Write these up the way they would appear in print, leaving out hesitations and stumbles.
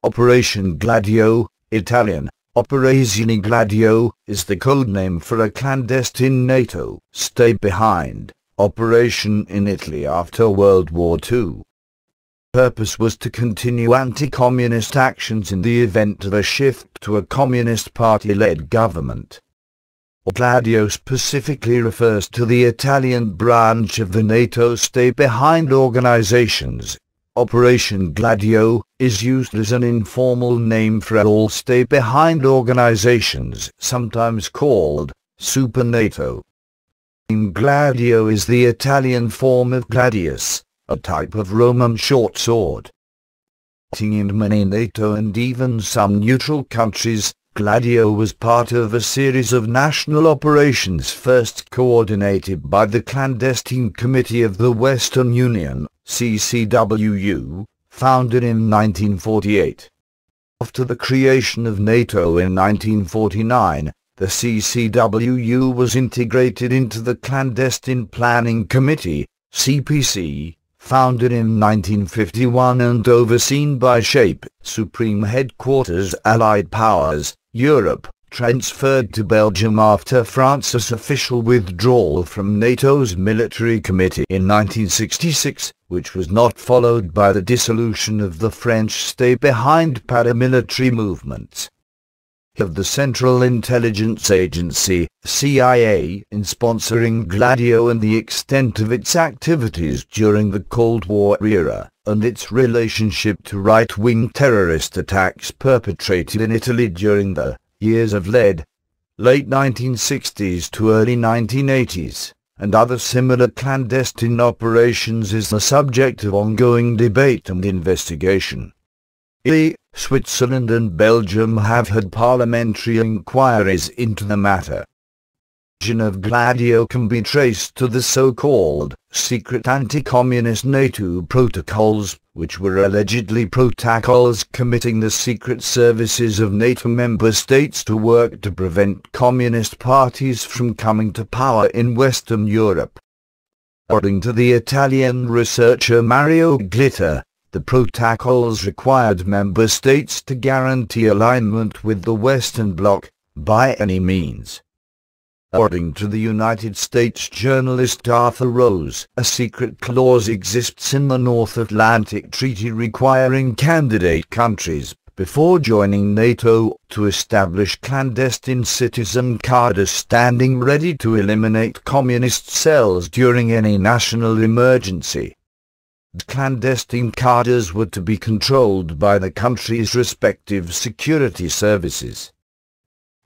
Operation Gladio, Italian, Operazione Gladio, is the codename for a clandestine NATO stay-behind operation in Italy after World War II. Purpose was to continue anti-communist actions in the event of a shift to a Communist Party-led government. Gladio specifically refers to the Italian branch of the NATO stay-behind organizations. Operation Gladio is used as an informal name for all stay-behind organizations, sometimes called Super NATO. Gladio is the Italian form of gladius, a type of Roman short sword. In many NATO and even some neutral countries, Gladio was part of a series of national operations first coordinated by the Clandestine Committee of the Western Union, CCWU, founded in 1948. After the creation of NATO in 1949, the CCWU was integrated into the Clandestine Planning Committee, CPC, founded in 1951 and overseen by SHAPE, Supreme Headquarters Allied Powers, Europe, transferred to Belgium after France's official withdrawal from NATO's Military Committee in 1966, which was not followed by the dissolution of the French stay-behind paramilitary movements. Of the Central Intelligence Agency, CIA, in sponsoring Gladio and the extent of its activities during the Cold War era, and its relationship to right-wing terrorist attacks perpetrated in Italy during the years of late 1960s to early 1980s, and other similar clandestine operations is the subject of ongoing debate and investigation. Italy, Switzerland and Belgium have had parliamentary inquiries into the matter. The origin of Gladio can be traced to the so-called secret anti-communist NATO protocols, which were allegedly protocols committing the secret services of NATO member states to work to prevent communist parties from coming to power in Western Europe. According to the Italian researcher Mario Glitter, the protocols required member states to guarantee alignment with the Western Bloc, by any means. According to the United States journalist Arthur Rose, a secret clause exists in the North Atlantic Treaty requiring candidate countries, before joining NATO, to establish clandestine citizen cadres standing ready to eliminate communist cells during any national emergency. The clandestine cadres were to be controlled by the country's respective security services.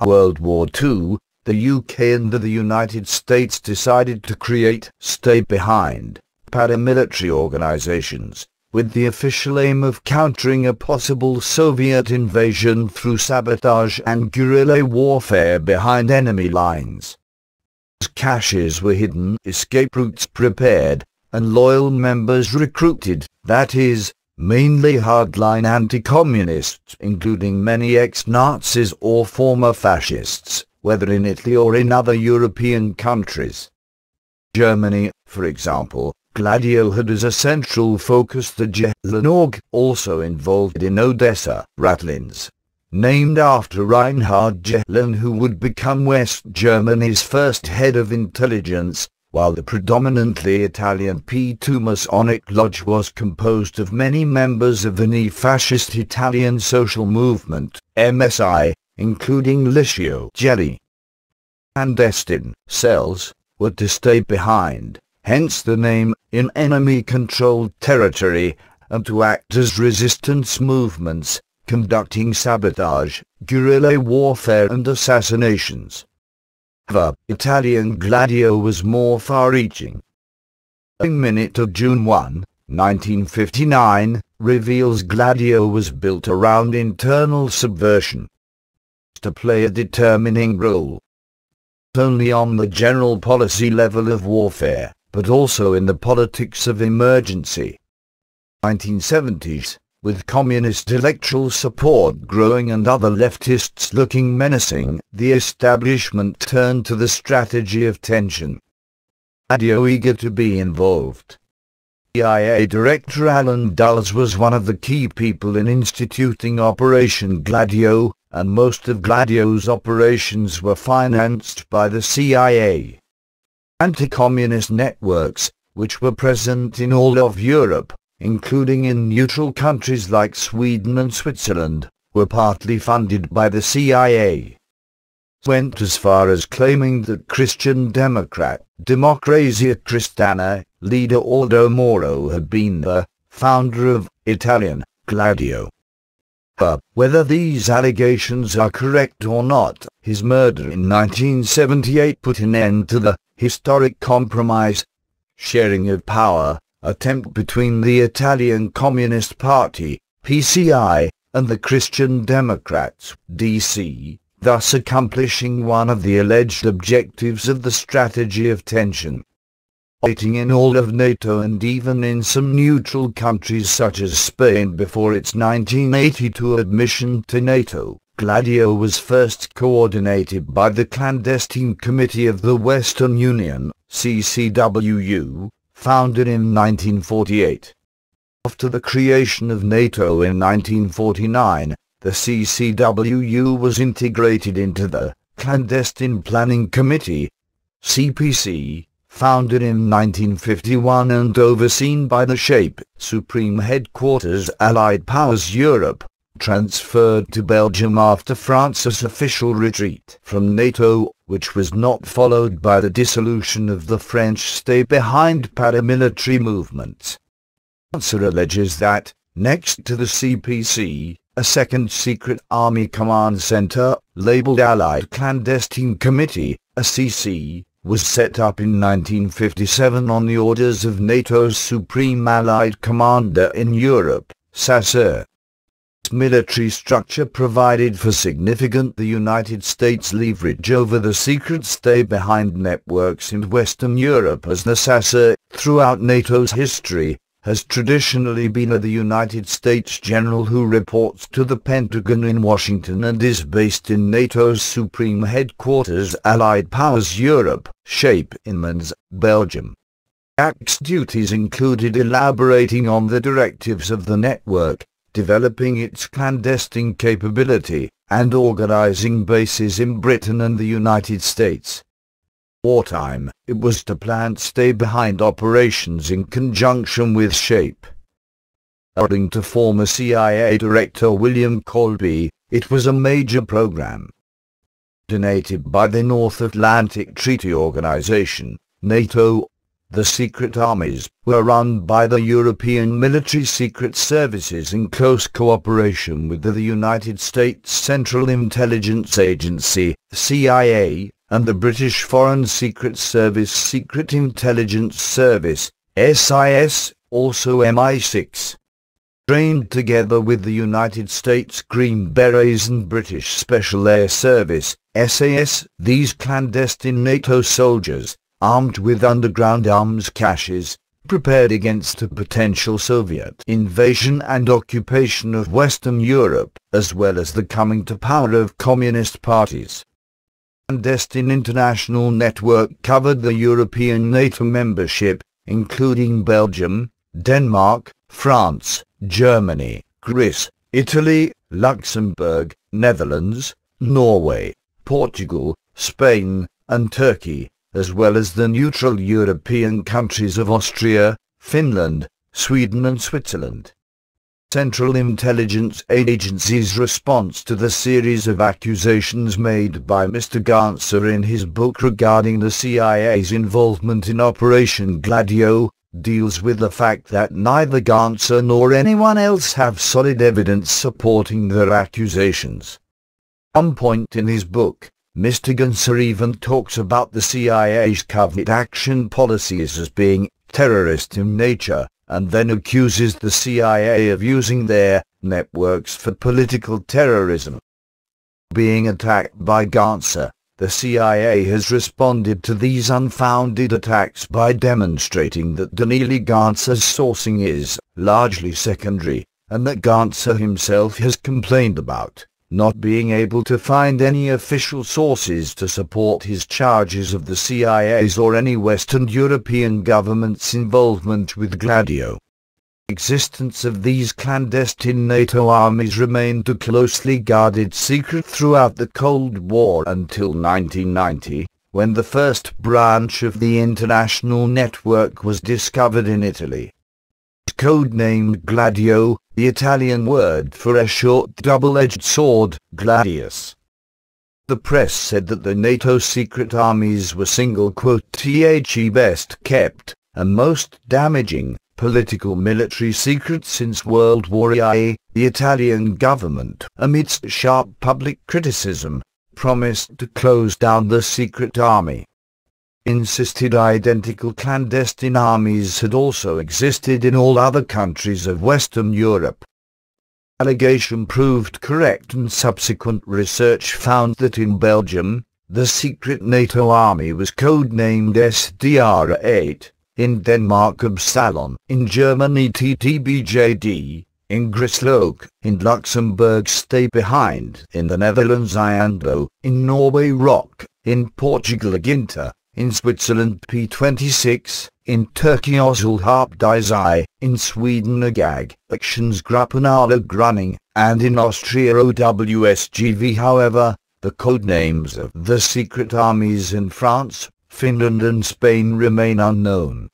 After World War II, the UK and the United States decided to create stay-behind paramilitary organizations, with the official aim of countering a possible Soviet invasion through sabotage and guerrilla warfare behind enemy lines. Caches were hidden, escape routes prepared, and loyal members recruited, that is, mainly hardline anti-communists, including many ex-Nazis or former fascists, whether in Italy or in other European countries. Germany, for example, Gladio had as a central focus the Gehlen, also involved in Odessa, Ratlins, named after Reinhard Gehlen, who would become West Germany's first head of intelligence, while the predominantly Italian P2 Masonic Lodge was composed of many members of the neo-fascist Italian social movement, MSI, including Licio Gelli. Clandestine cells were to stay behind, hence the name, in enemy-controlled territory, and to act as resistance movements, conducting sabotage, guerrilla warfare and assassinations. However, Italian Gladio was more far-reaching. A minute of June 1, 1959, reveals Gladio was built around internal subversion to play a determining role, not only on the general policy level of warfare, but also in the politics of emergency. 1970s, with communist electoral support growing and other leftists looking menacing, the establishment turned to the strategy of tension. Gladio eager to be involved. CIA Director Alan Dulles was one of the key people in instituting Operation Gladio, and most of Gladio's operations were financed by the CIA. Anti-communist networks, which were present in all of Europe, including in neutral countries like Sweden and Switzerland, were partly funded by the CIA. Went as far as claiming that Christian Democrat, Democrazia Cristiana, leader Aldo Moro had been the founder of Italian Gladio. But whether these allegations are correct or not, his murder in 1978 put an end to the historic compromise, sharing of power, attempt between the Italian Communist Party, PCI, and the Christian Democrats, DC, thus accomplishing one of the alleged objectives of the strategy of tension. Operating in all of NATO and even in some neutral countries such as Spain before its 1982 admission to NATO, Gladio was first coordinated by the Clandestine Committee of the Western Union, CCWU, founded in 1948. After the creation of NATO in 1949, the CCWU was integrated into the Clandestine Planning Committee, CPC, founded in 1951 and overseen by the SHAPE, Supreme Headquarters Allied Powers Europe, transferred to Belgium after France's official retreat from NATO, which was not followed by the dissolution of the French stay-behind paramilitary movements. Answer alleges that, next to the CPC, a second secret army command center, labeled Allied Clandestine Committee, ACC, was set up in 1957 on the orders of NATO's Supreme Allied Commander in Europe, Sasseur. This military structure provided for significant the United States leverage over the secret stay-behind networks in Western Europe, as the Sasseur, throughout NATO's history, has traditionally been the United States general who reports to the Pentagon in Washington and is based in NATO's Supreme Headquarters Allied Powers Europe, SHAPE in Mons, Belgium. AC's duties included elaborating on the directives of the network, developing its clandestine capability, and organizing bases in Britain and the United States. Wartime, it was to plan stay-behind operations in conjunction with SHAPE. According to former CIA Director William Colby, it was a major program. Coordinated by the North Atlantic Treaty Organization, NATO, the secret armies were run by the European Military Secret Services in close cooperation with the United States Central Intelligence Agency, CIA, and the British Foreign Secret Service Secret Intelligence Service, SIS, also MI6. Trained together with the United States Green Berets and British Special Air Service, SAS, these clandestine NATO soldiers, armed with underground arms caches, prepared against a potential Soviet invasion and occupation of Western Europe, as well as the coming to power of communist parties. Clandestine international network covered the European NATO membership, including Belgium, Denmark, France, Germany, Greece, Italy, Luxembourg, Netherlands, Norway, Portugal, Spain, and Turkey, as well as the neutral European countries of Austria, Finland, Sweden and Switzerland. Central Intelligence Agency's response to the series of accusations made by Mr. Ganser in his book regarding the CIA's involvement in Operation Gladio, deals with the fact that neither Ganser nor anyone else have solid evidence supporting their accusations. At one point in his book, Mr. Ganser even talks about the CIA's covert action policies as being terrorist in nature, and then accuses the CIA of using their networks for political terrorism. Being attacked by Ganser, the CIA has responded to these unfounded attacks by demonstrating that Daniele Ganser's sourcing is largely secondary, and that Ganser himself has complained about not being able to find any official sources to support his charges of the CIA's or any Western European government's involvement with Gladio. The existence of these clandestine NATO armies remained a closely guarded secret throughout the Cold War until 1990, when the first branch of the international network was discovered in Italy. Codenamed Gladio, the Italian word for a short double-edged sword, gladius. The press said that the NATO secret armies were "the best kept, and most damaging, political military secret since World War I." The Italian government, amidst sharp public criticism, promised to close down the secret army. Insisted identical clandestine armies had also existed in all other countries of Western Europe. Allegation proved correct, and subsequent research found that in Belgium, the secret NATO army was codenamed SDR8, in Denmark Absalon, in Germany TTBJD, in Grisloke, in Luxembourg Stay Behind, in the Netherlands Iando, in Norway Rock, in Portugal Aginta, in Switzerland P26, in Turkey Ozulharp Dizai, in Sweden Agag, Aktionsgruppen Alla Grunning, and in Austria OWSGV. However, the codenames of the secret armies in France, Finland and Spain remain unknown.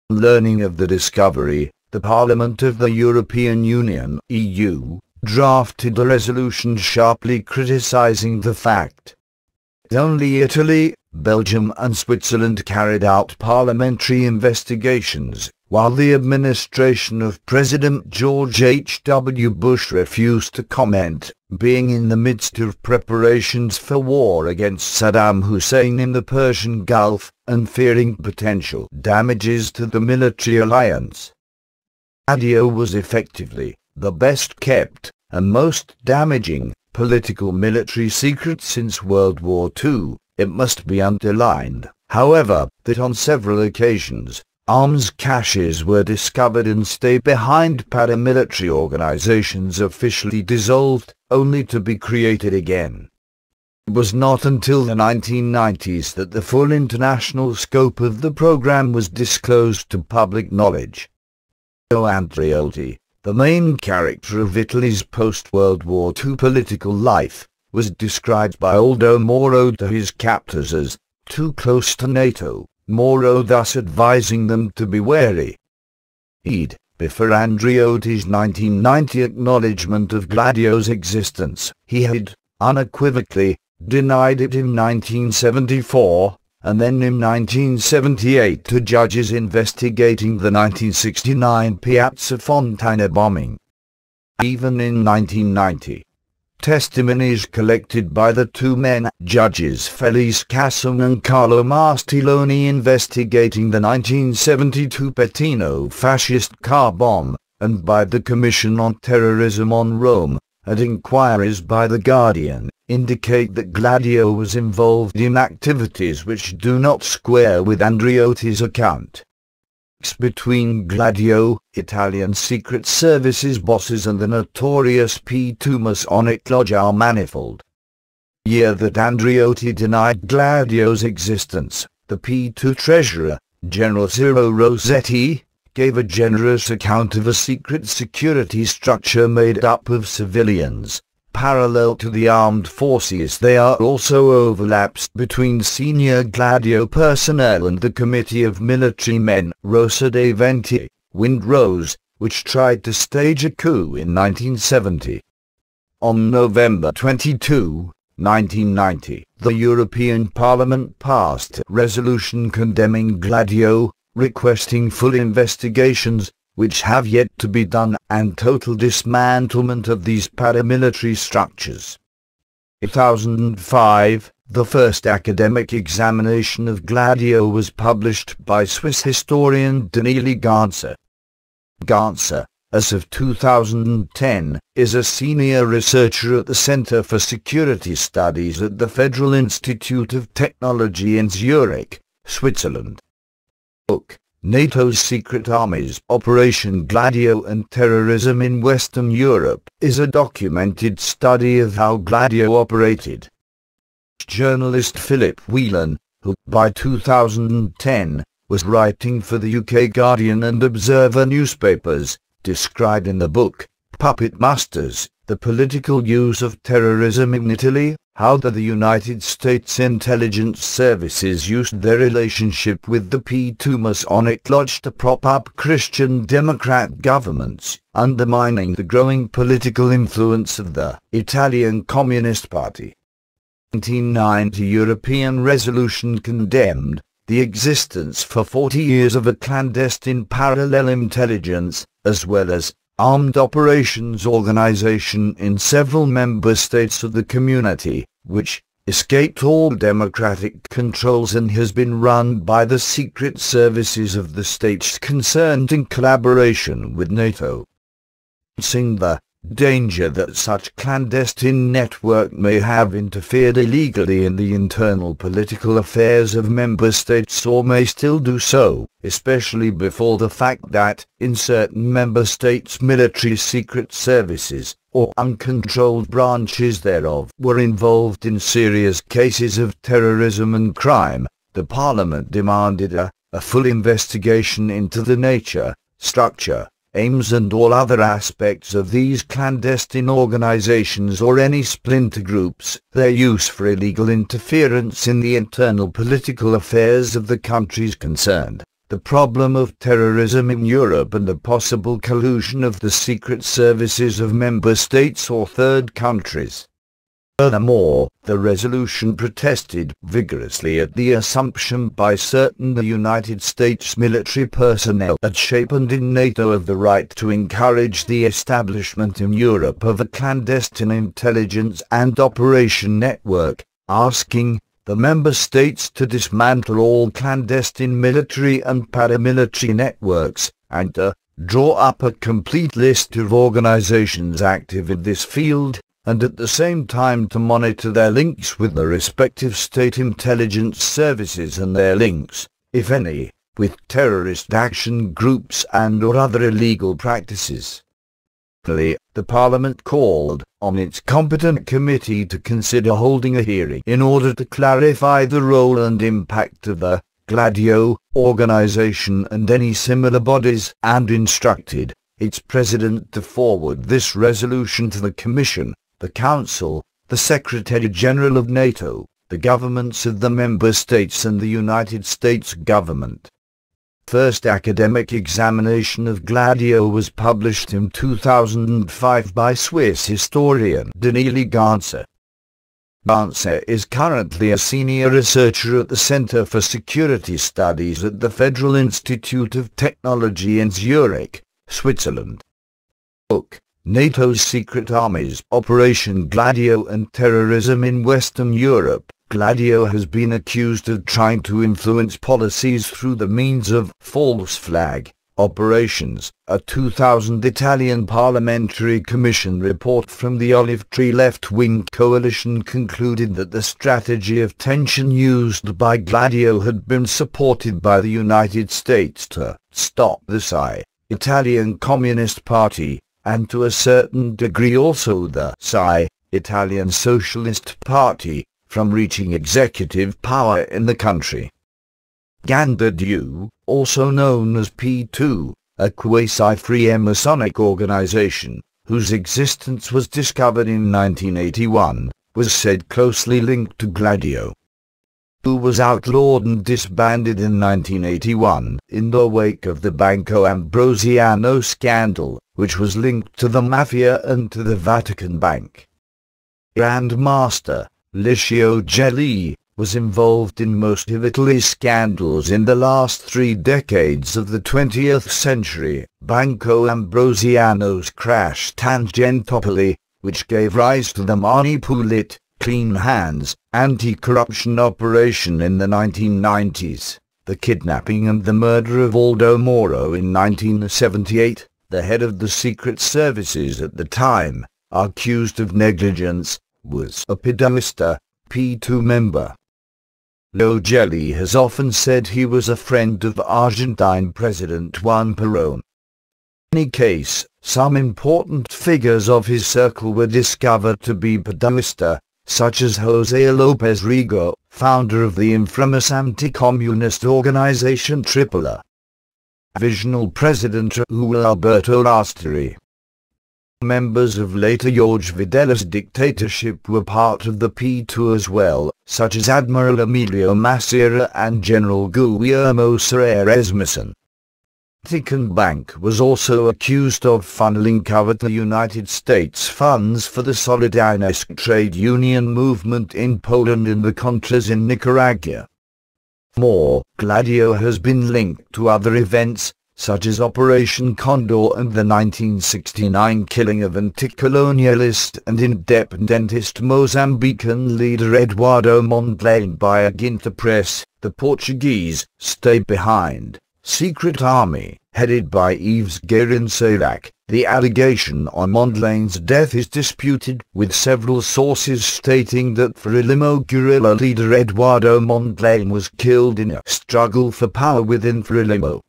Learning of the discovery, the Parliament of the European Union (EU) drafted a resolution sharply criticizing the fact. Only Italy, Belgium and Switzerland carried out parliamentary investigations, while the administration of President George H.W. Bush refused to comment, being in the midst of preparations for war against Saddam Hussein in the Persian Gulf, and fearing potential damages to the military alliance. Gladio was effectively the best kept, and most damaging, political military secret since World War II. It must be underlined, however, that on several occasions, arms caches were discovered and stay-behind paramilitary organizations officially dissolved, only to be created again. It was not until the 1990s that the full international scope of the program was disclosed to public knowledge. Andreotti, the main character of Italy's post-World War II political life, was described by Aldo Moro to his captors as too close to NATO, Moro thus advising them to be wary. Before Andreotti's 1990 acknowledgement of Gladio's existence, he had, unequivocally, denied it in 1974, and then in 1978 to judges investigating the 1969 Piazza Fontana bombing. Even in 1990, testimonies collected by the two men, judges Felice Casson and Carlo Mastiloni, investigating the 1972 Patino fascist car bomb, and by the Commission on Terrorism on Rome, and inquiries by The Guardian, indicate that Gladio was involved in activities which do not square with Andreotti's account. Between Gladio, Italian Secret Services bosses, and the notorious P2 Masonic Lodge are manifold. Year that Andreotti denied Gladio's existence, the P2 treasurer, General Ciro Rossetti, gave a generous account of a secret security structure made up of civilians. Parallel to the armed forces, there are also overlaps between senior Gladio personnel and the Committee of Military Men, Rosa dei Venti, Windrose, which tried to stage a coup in 1970. On November 22, 1990, the European Parliament passed a resolution condemning Gladio, requesting full investigations, which have yet to be done, and total dismantlement of these paramilitary structures. In 2005, the first academic examination of Gladio was published by Swiss historian Daniele Ganser. Ganser, as of 2010, is a senior researcher at the Center for Security Studies at the Federal Institute of Technology in Zurich, Switzerland. Book, NATO's secret armies, Operation Gladio and Terrorism in Western Europe, is a documented study of how Gladio operated. Journalist Philip Whelan, who by 2010 was writing for the UK Guardian and Observer newspapers, described in the book Puppet Masters, the political use of terrorism in Italy, how the United States intelligence services used their relationship with the P2 Masonic Lodge to prop up Christian Democrat governments, undermining the growing political influence of the Italian Communist Party. 1990 European resolution condemned the existence for 40 years of a clandestine parallel intelligence, as well as armed operations organization in several member states of the community, which escaped all democratic controls and has been run by the secret services of the states concerned in collaboration with NATO. Seeing the danger that such clandestine network may have interfered illegally in the internal political affairs of member states or may still do so, especially before the fact that, in certain member states, military secret services, or uncontrolled branches thereof, were involved in serious cases of terrorism and crime, the Parliament demanded a full investigation into the nature, structure, aims and all other aspects of these clandestine organizations or any splinter groups, their use for illegal interference in the internal political affairs of the countries concerned, the problem of terrorism in Europe and the possible collusion of the secret services of member states or third countries. Furthermore, the resolution protested vigorously at the assumption by certain the United States military personnel at SHAPE and in NATO of the right to encourage the establishment in Europe of a clandestine intelligence and operation network, asking the member states to dismantle all clandestine military and paramilitary networks, and to draw up a complete list of organizations active in this field, and at the same time to monitor their links with the respective state intelligence services and their links, if any, with terrorist action groups and or other illegal practices. Finally, the Parliament called on its competent committee to consider holding a hearing in order to clarify the role and impact of the Gladio organization and any similar bodies, and instructed its president to forward this resolution to the Commission, the Council, the Secretary-General of NATO, the governments of the member states and the United States government. First academic examination of Gladio was published in 2005 by Swiss historian Daniele Ganser. Ganser is currently a senior researcher at the Center for Security Studies at the Federal Institute of Technology in Zurich, Switzerland. Book: NATO's Secret Armies, Operation Gladio and Terrorism in Western Europe. Gladio has been accused of trying to influence policies through the means of false flag operations. A 2000 Italian Parliamentary Commission report from the Olive Tree left-wing coalition concluded that the strategy of tension used by Gladio had been supported by the United States to stop the Italian Communist Party, and to a certain degree also the Italian Socialist Party, from reaching executive power in the country. CCWU, also known as P2, a quasi-free Masonic organization, whose existence was discovered in 1981, was said closely linked to Gladio. Who was outlawed and disbanded in 1981 in the wake of the Banco Ambrosiano scandal, which was linked to the Mafia and to the Vatican Bank. Grand Master Licio Gelli was involved in most of Italy's scandals in the last 3 decades of the 20th century. Banco Ambrosiano's crash Tangentopoli, which gave rise to the Mani Pulite, Clean Hands, anti-corruption operation in the 1990s, the kidnapping and the murder of Aldo Moro in 1978, the head of the secret services at the time, accused of negligence, was a Pedalista, P2 member. Leo Gelli has often said he was a friend of Argentine President Juan Perón. In any case, some important figures of his circle were discovered to be Padoista, such as José López Rego, founder of the infamous anti-communist organization AAA. Provisional President Raúl Alberto Lasteri. Members of later Jorge Videla's dictatorship were part of the P2 as well, such as Admiral Emilio Massacre and General Guillermo Serra Esmison. Vatican Bank was also accused of funneling coveted United States funds for the Solidarność trade union movement in Poland and the Contras in Nicaragua. More, Gladio has been linked to other events, such as Operation Condor and the 1969 killing of anti-colonialist and independentist Mozambican leader Eduardo Mondlane by a Ginta press, the Portuguese Stay Behind secret army, headed by Yves Guérin-Sérac. The allegation on Mondlane's death is disputed, with several sources stating that Frelimo guerrilla leader Eduardo Mondlane was killed in a struggle for power within Frelimo.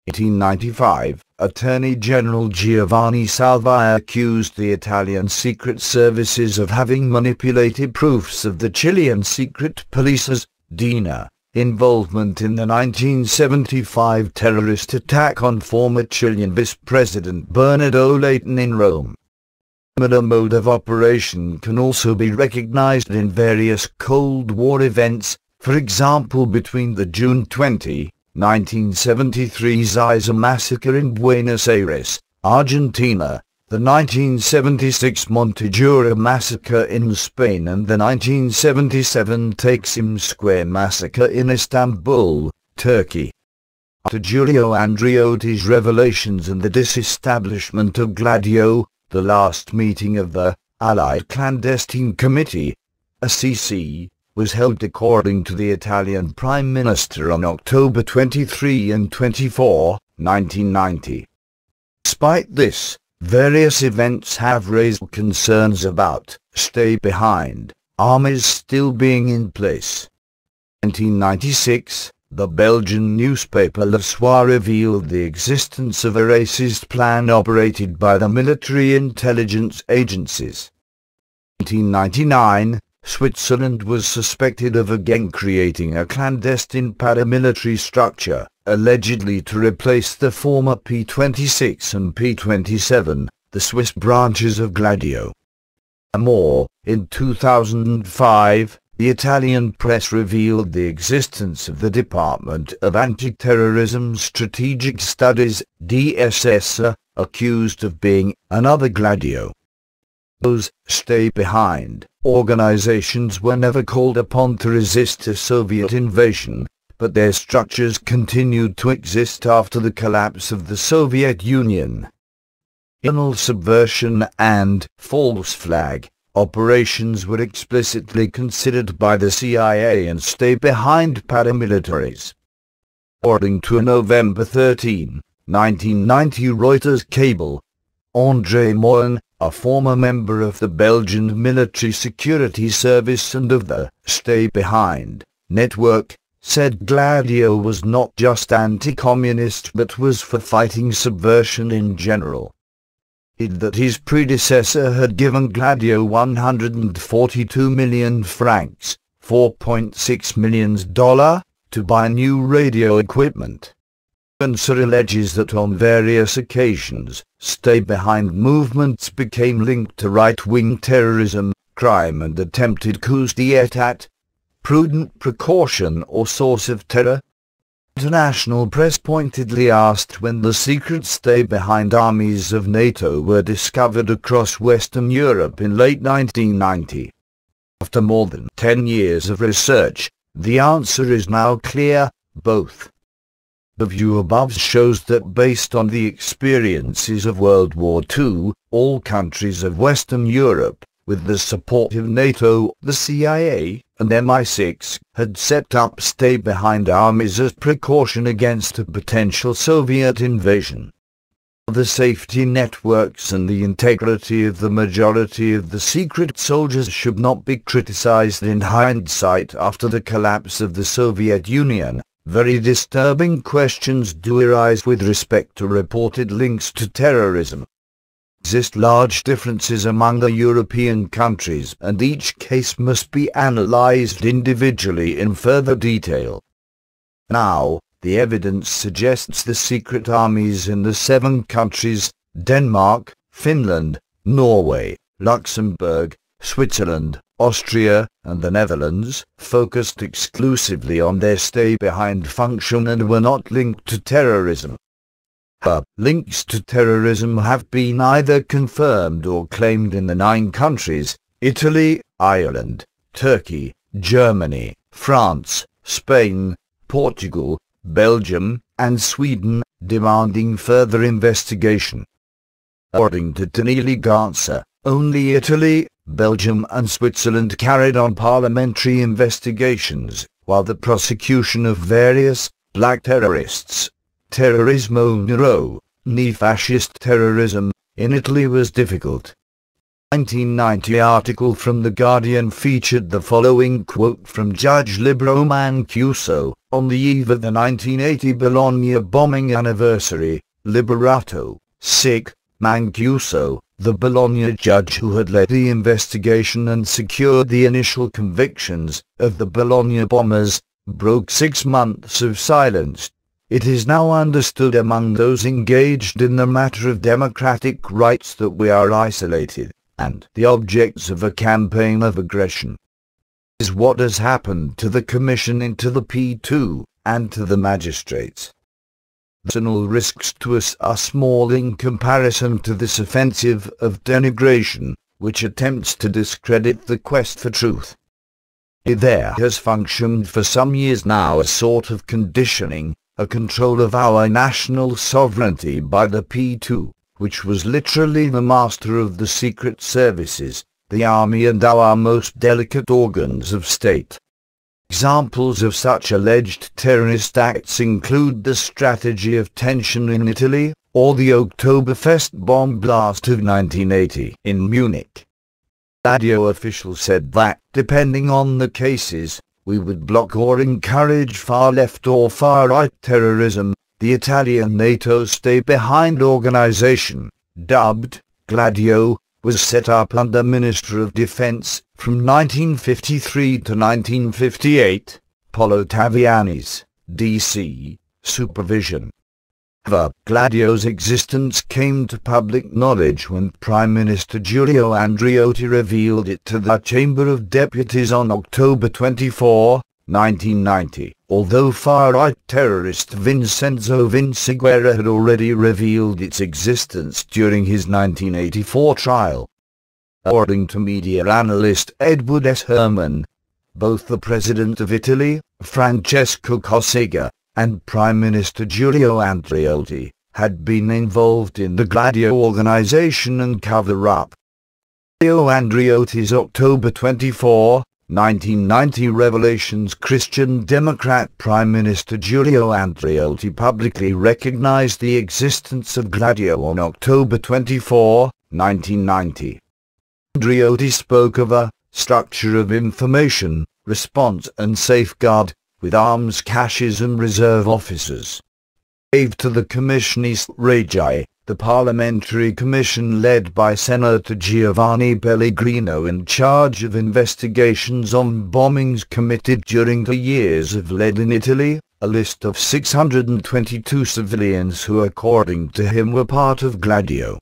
1895, Attorney General Giovanni Salvi accused the Italian secret services of having manipulated proofs of the Chilean secret police's DINA involvement in the 1975 terrorist attack on former Chilean Vice President Bernardo Leighton in Rome. A similar mode of operation can also be recognized in various Cold War events, for example between the June 20, 1973 Ziza massacre in Buenos Aires, Argentina, the 1976 Montejura massacre in Spain and the 1977 Taksim Square massacre in Istanbul, Turkey. After Giulio Andreotti's revelations and the disestablishment of Gladio, the last meeting of the Allied Clandestine Committee, (CC), was held according to the Italian Prime Minister on October 23 and 24, 1990. Despite this, various events have raised concerns about stay behind armies still being in place. In 1996, the Belgian newspaper Le Soir revealed the existence of a racist plan operated by the military intelligence agencies. In 1999, Switzerland was suspected of again creating a clandestine paramilitary structure, allegedly to replace the former P-26 and P-27, the Swiss branches of Gladio. More, in 2005, the Italian press revealed the existence of the Department of Anti-Terrorism Strategic Studies, DSS, accused of being another Gladio. Those stay-behind organizations were never called upon to resist a Soviet invasion, but their structures continued to exist after the collapse of the Soviet Union. Internal subversion and false flag operations were explicitly considered by the CIA and stay-behind paramilitaries. According to a November 13, 1990 Reuters cable, André Morin, a former member of the Belgian Military Security Service and of the Stay Behind network, said Gladio was not just anti-communist but was for fighting subversion in general. That his predecessor had given Gladio 142 million francs, $4.6 million, to buy new radio equipment. Spencer alleges that on various occasions, stay-behind movements became linked to right-wing terrorism, crime and attempted coups d'état, prudent precaution or source of terror. International press pointedly asked when the secret stay-behind armies of NATO were discovered across Western Europe in late 1990. After more than 10 years of research, the answer is now clear: both. The view above shows that based on the experiences of World War II, all countries of Western Europe, with the support of NATO, the CIA, and MI6, had set up stay-behind armies as precaution against a potential Soviet invasion. The safety networks and the integrity of the majority of the secret soldiers should not be criticized in hindsight after the collapse of the Soviet Union. Very disturbing questions do arise with respect to reported links to terrorism. Exist large differences among the European countries, and each case must be analyzed individually in further detail. Now, the evidence suggests the secret armies in the 7 countries, Denmark, Finland, Norway, Luxembourg, Switzerland, Austria, and the Netherlands, focused exclusively on their stay-behind function and were not linked to terrorism. Links to terrorism have been either confirmed or claimed in the 9 countries, Italy, Ireland, Turkey, Germany, France, Spain, Portugal, Belgium, and Sweden, demanding further investigation. According to Daniele Garza, only Italy, Belgium and Switzerland carried on parliamentary investigations, while the prosecution of various black terrorists, Terrorismo Nero, fascist terrorism, in Italy was difficult. 1990 article from The Guardian featured the following quote from Judge Libero Mancuso, on the eve of the 1980 Bologna bombing anniversary, Liberato, sic, Mancuso, the Bologna judge who had led the investigation and secured the initial convictions of the Bologna bombers, broke 6 months of silence. It is now understood among those engaged in the matter of democratic rights that we are isolated, and the objects of a campaign of aggression. Is what has happened to the Commission and to the P2, and to the magistrates. Personal risks to us are small in comparison to this offensive of denigration, which attempts to discredit the quest for truth. There has functioned for some years now a sort of conditioning, a control of our national sovereignty by the P2, which was literally the master of the secret services, the army and our most delicate organs of state. Examples of such alleged terrorist acts include the strategy of tension in Italy, or the Oktoberfest bomb blast of 1980 in Munich. Gladio officials said that, depending on the cases, we would block or encourage far-left or far-right terrorism. The Italian NATO stay-behind organization, dubbed Gladio, was set up under Minister of Defense from 1953 to 1958, Paolo Taviani's, D.C., supervision. However, Gladio's existence came to public knowledge when Prime Minister Giulio Andreotti revealed it to the Chamber of Deputies on October 24, 1990, although far-right terrorist Vincenzo Vinciguerra had already revealed its existence during his 1984 trial. According to media analyst Edward S. Herman, both the President of Italy, Francesco Cossiga, and Prime Minister Giulio Andreotti had been involved in the Gladio organization and cover-up. Giulio Andreotti's October 24, 1990 revelations. Christian Democrat Prime Minister Giulio Andreotti publicly recognized the existence of Gladio on October 24, 1990. Andreotti spoke of a structure of information, response and safeguard, with arms caches and reserve officers. Gave to the Commissionis Regiae, the parliamentary commission led by Senator Giovanni Pellegrino in charge of investigations on bombings committed during the years of lead in Italy, a list of 622 civilians who according to him were part of Gladio.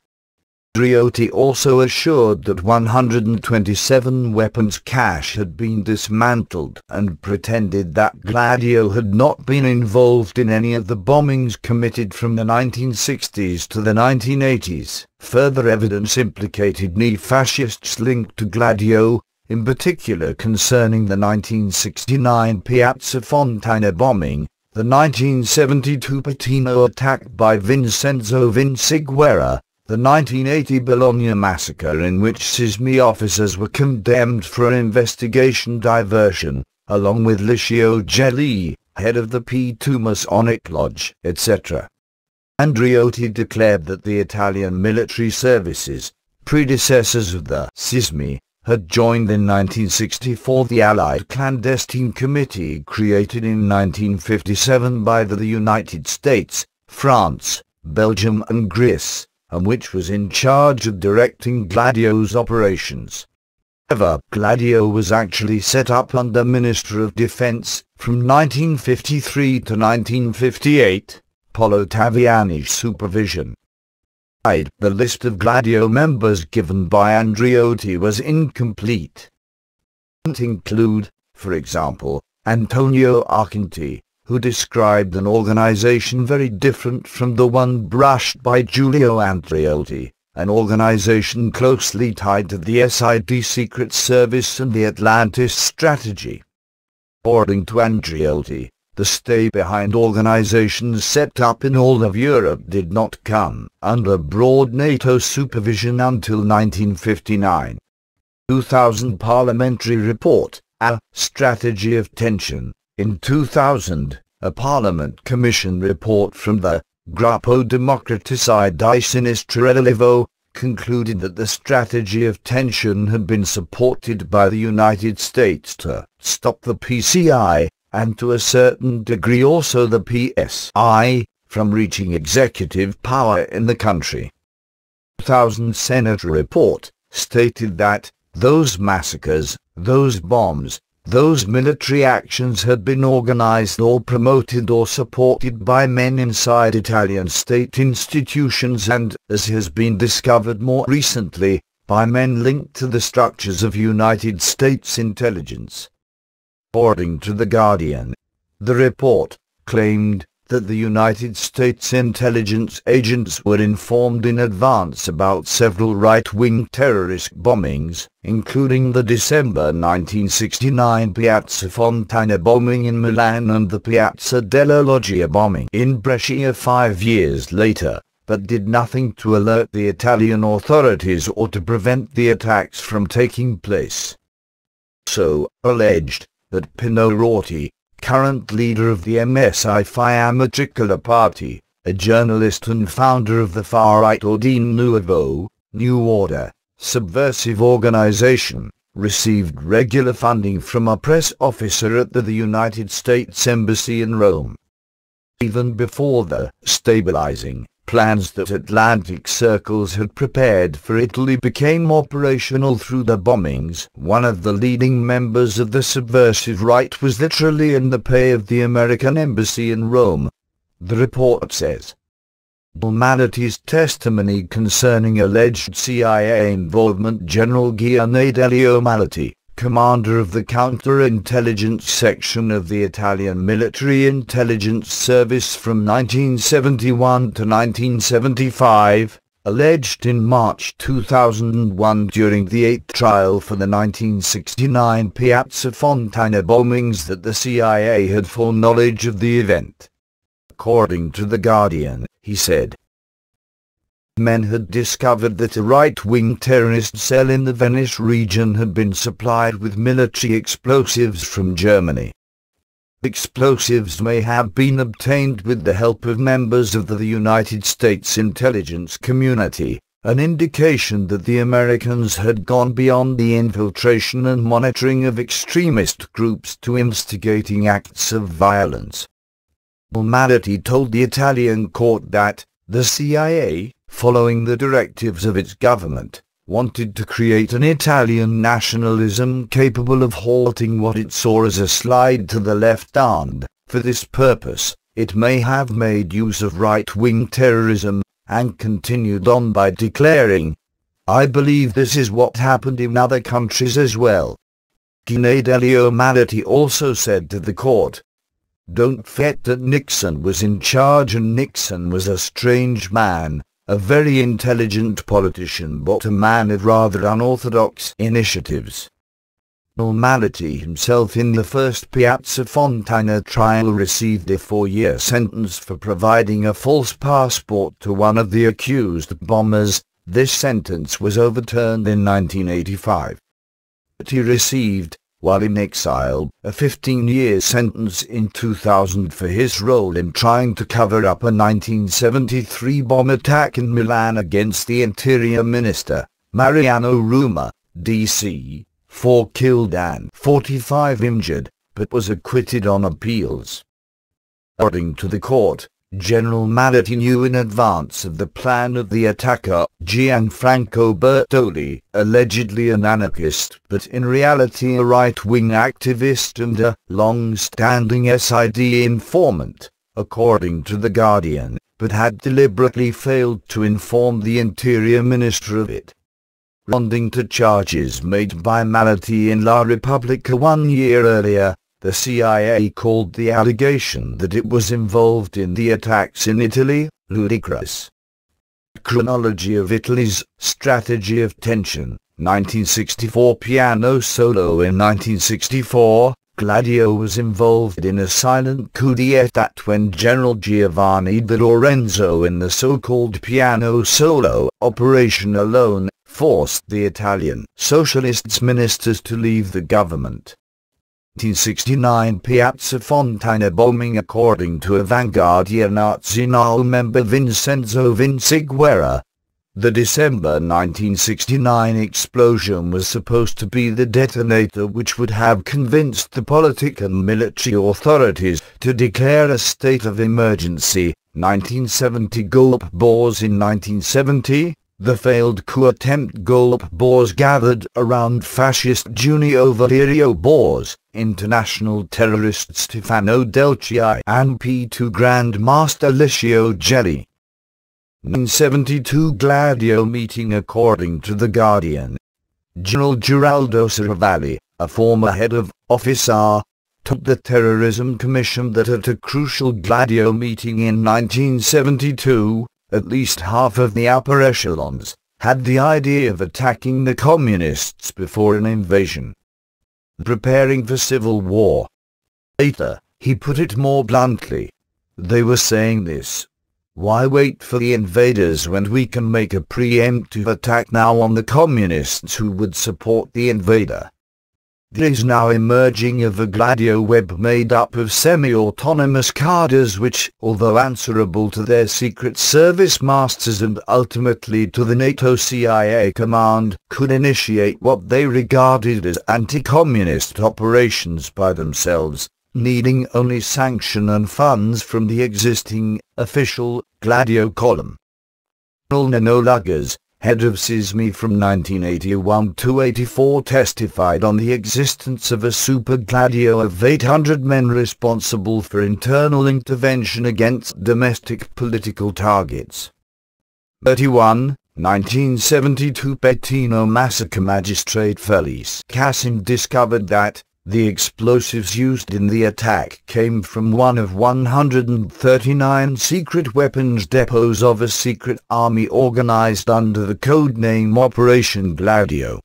Andreotti also assured that 127 weapons cache had been dismantled and pretended that Gladio had not been involved in any of the bombings committed from the 1960s to the 1980s. Further evidence implicated neo-fascists linked to Gladio, in particular concerning the 1969 Piazza Fontana bombing, the 1972 Patino attack by Vincenzo Vinciguerra, the 1980 Bologna massacre in which SISMI officers were condemned for an investigation diversion, along with Licio Gelli, head of the P2 Masonic Lodge, etc. Andreotti declared that the Italian military services, predecessors of the SISMI, had joined in 1964 the Allied Clandestine Committee created in 1957 by the United States, France, Belgium and Greece, and which was in charge of directing Gladio's operations. However, Gladio was actually set up under Minister of Defense from 1953 to 1958, Polo Taviani's supervision. The list of Gladio members given by Andreotti was incomplete. It include, for example, Antonio Arconti, who described an organization very different from the one brushed by Giulio Andreotti, an organization closely tied to the SID Secret Service and the Atlantis strategy. According to Andreotti, the stay-behind organizations set up in all of Europe did not come under broad NATO supervision until 1959. 2000 Parliamentary Report, A Strategy of Tension. In 2000, a Parliament Commission report from the Gruppo Democratici di Sinistra Relevo concluded that the strategy of tension had been supported by the United States to stop the PCI, and to a certain degree also the PSI, from reaching executive power in the country. 2000 Senate report stated that those massacres, those bombs, those military actions had been organized or promoted or supported by men inside Italian state institutions and, as has been discovered more recently, by men linked to the structures of United States intelligence. According to The Guardian, the report claimed that the United States intelligence agents were informed in advance about several right-wing terrorist bombings, including the December 1969 Piazza Fontana bombing in Milan and the Piazza della Loggia bombing in Brescia 5 years later, but did nothing to alert the Italian authorities or to prevent the attacks from taking place. So alleged that Pino Rorty, current leader of the MSI Fiammatricola Party, a journalist and founder of the far-right Ordine Nuovo, New Order, subversive organization, received regular funding from a press officer at the United States Embassy in Rome. Even before the stabilizing plans that Atlantic circles had prepared for Italy became operational through the bombings, one of the leading members of the subversive right was literally in the pay of the American embassy in Rome. The report says. Humanity's testimony concerning alleged CIA involvement. General Gianni Delio Malati, commander of the counterintelligence section of the Italian military intelligence service from 1971 to 1975, alleged in March 2001 during the 8th trial for the 1969 Piazza Fontana bombings that the CIA had foreknowledge of the event. According to The Guardian, he said, men had discovered that a right-wing terrorist cell in the Venice region had been supplied with military explosives from Germany. Explosives may have been obtained with the help of members of the United States intelligence community, an indication that the Americans had gone beyond the infiltration and monitoring of extremist groups to instigating acts of violence. Malati told the Italian court that the CIA, following the directives of its government, wanted to create an Italian nationalism capable of halting what it saw as a slide to the left, and, for this purpose, it may have made use of right-wing terrorism, and continued on by declaring, "I believe this is what happened in other countries as well." Gianni Delio Malati also said to the court, "Don't forget that Nixon was in charge, and Nixon was a strange man, a very intelligent politician but a man of rather unorthodox initiatives." Malati himself in the first Piazza Fontana trial received a 4-year sentence for providing a false passport to one of the accused bombers. This sentence was overturned in 1985. But he received while in exile, a 15-year sentence in 2000 for his role in trying to cover up a 1973 bomb attack in Milan against the Interior Minister, Mariano Ruma, D.C., 4 killed and 45 injured, but was acquitted on appeals. According to the court, General Malati knew in advance of the plan of the attacker, Gianfranco Bertoli, allegedly an anarchist but in reality a right-wing activist and a long-standing SID informant, according to The Guardian, but had deliberately failed to inform the Interior Minister of it. Responding to charges made by Malati in La Repubblica 1 year earlier, the CIA called the allegation that it was involved in the attacks in Italy ludicrous. Chronology of Italy's Strategy of Tension, 1964 piano solo. In 1964, Gladio was involved in a silent coup d'etat when General Giovanni Di Lorenzo in the so-called piano solo operation alone forced the Italian socialist ministers to leave the government. 1969 Piazza Fontana bombing. According to Avanguardia Nazionale member Vincenzo Vinciguerra, the December 1969 explosion was supposed to be the detonator which would have convinced the political and military authorities to declare a state of emergency. 1970 Golpe Boers. In 1970, the failed coup attempt Golpe Boers gathered around fascist Junio Valerio Boers, international terrorist Stefano Delci and P2 Grand Master Licio Gelli. 1972 Gladio meeting. According to The Guardian, General Geraldo Cervalli, a former head of Office R, told the Terrorism Commission that at a crucial Gladio meeting in 1972, at least half of the upper echelons had the idea of attacking the communists before an invasion, preparing for civil war. Later, he put it more bluntly. They were saying this: why wait for the invaders when we can make a preemptive attack now on the communists who would support the invader? There is now emerging of a Gladio web made up of semi-autonomous cadres which, although answerable to their Secret Service masters and ultimately to the NATO CIA command, could initiate what they regarded as anti-communist operations by themselves, needing only sanction and funds from the existing, official, Gladio column. Nano Luggers, head of SISMI from 1981 to 84, testified on the existence of a super Gladio of 800 men responsible for internal intervention against domestic political targets. 31, 1972 Patino Massacre. Magistrate Felice Cassim discovered that the explosives used in the attack came from one of 139 secret weapons depots of a secret army organized under the codename Operazione Gladio.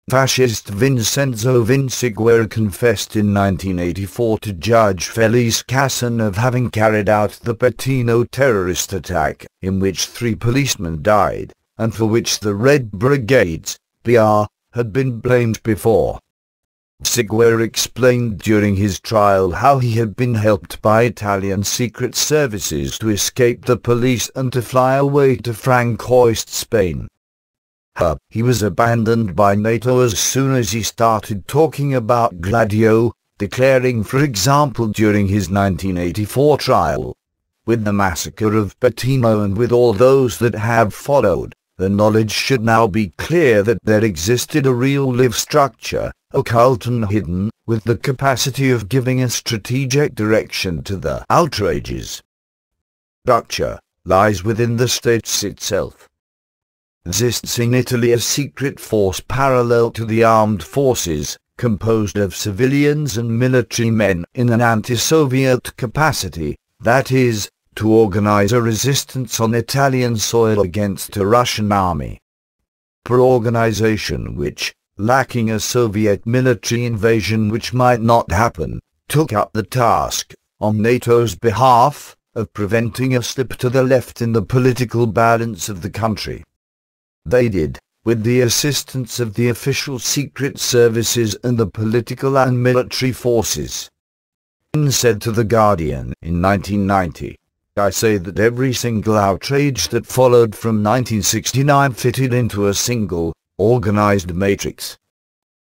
Fascist Vincenzo Vinciguerra confessed in 1984 to Judge Felice Cassim of having carried out the Patino terrorist attack, in which 3 policemen died, and for which the Red Brigades, BR, had been blamed before. Vinciguerra explained during his trial how he had been helped by Italian secret services to escape the police and to fly away to Francoist Spain. He was abandoned by NATO as soon as he started talking about Gladio, declaring, for example, during his 1984 trial, "With the massacre of Patino and with all those that have followed, the knowledge should now be clear that there existed a real live structure, occult and hidden, with the capacity of giving a strategic direction to the outrages. Structure lies within the states itself. Exists in Italy a secret force parallel to the armed forces, composed of civilians and military men in an anti-Soviet capacity, that is, to organize a resistance on Italian soil against a Russian army. For organization which, lacking a Soviet military invasion which might not happen, took up the task, on NATO's behalf, of preventing a slip to the left in the political balance of the country. They did, with the assistance of the official secret services and the political and military forces. He said to The Guardian in 1990, "I say that every single outrage that followed from 1969 fitted into a single, organized matrix.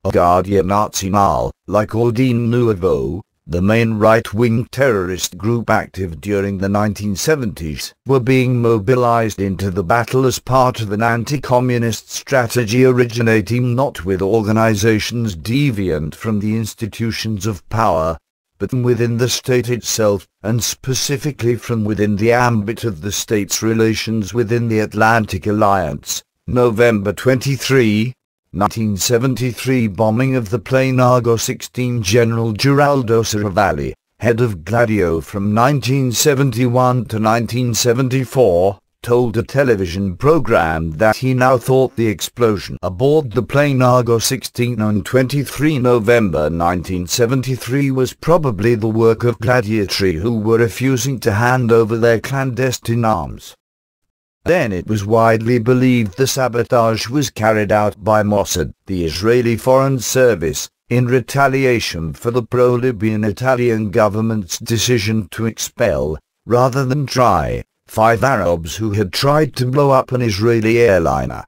A Guardian National, like Ordine Nouveau, the main right-wing terrorist group active during the 1970s, were being mobilized into the battle as part of an anti-communist strategy originating not with organizations deviant from the institutions of power, but from within the state itself, and specifically from within the ambit of the state's relations within the Atlantic Alliance." November 23, 1973 bombing of the plane Argo 16. General Geraldo Cervalli, head of Gladio from 1971 to 1974, told a television program that he now thought the explosion aboard the plane Argo 16 on 23 November 1973 was probably the work of gladiators who were refusing to hand over their clandestine arms. Then it was widely believed the sabotage was carried out by Mossad, the Israeli Foreign Service, in retaliation for the pro-Libyan Italian government's decision to expel, rather than try, 5 Arabs who had tried to blow up an Israeli airliner.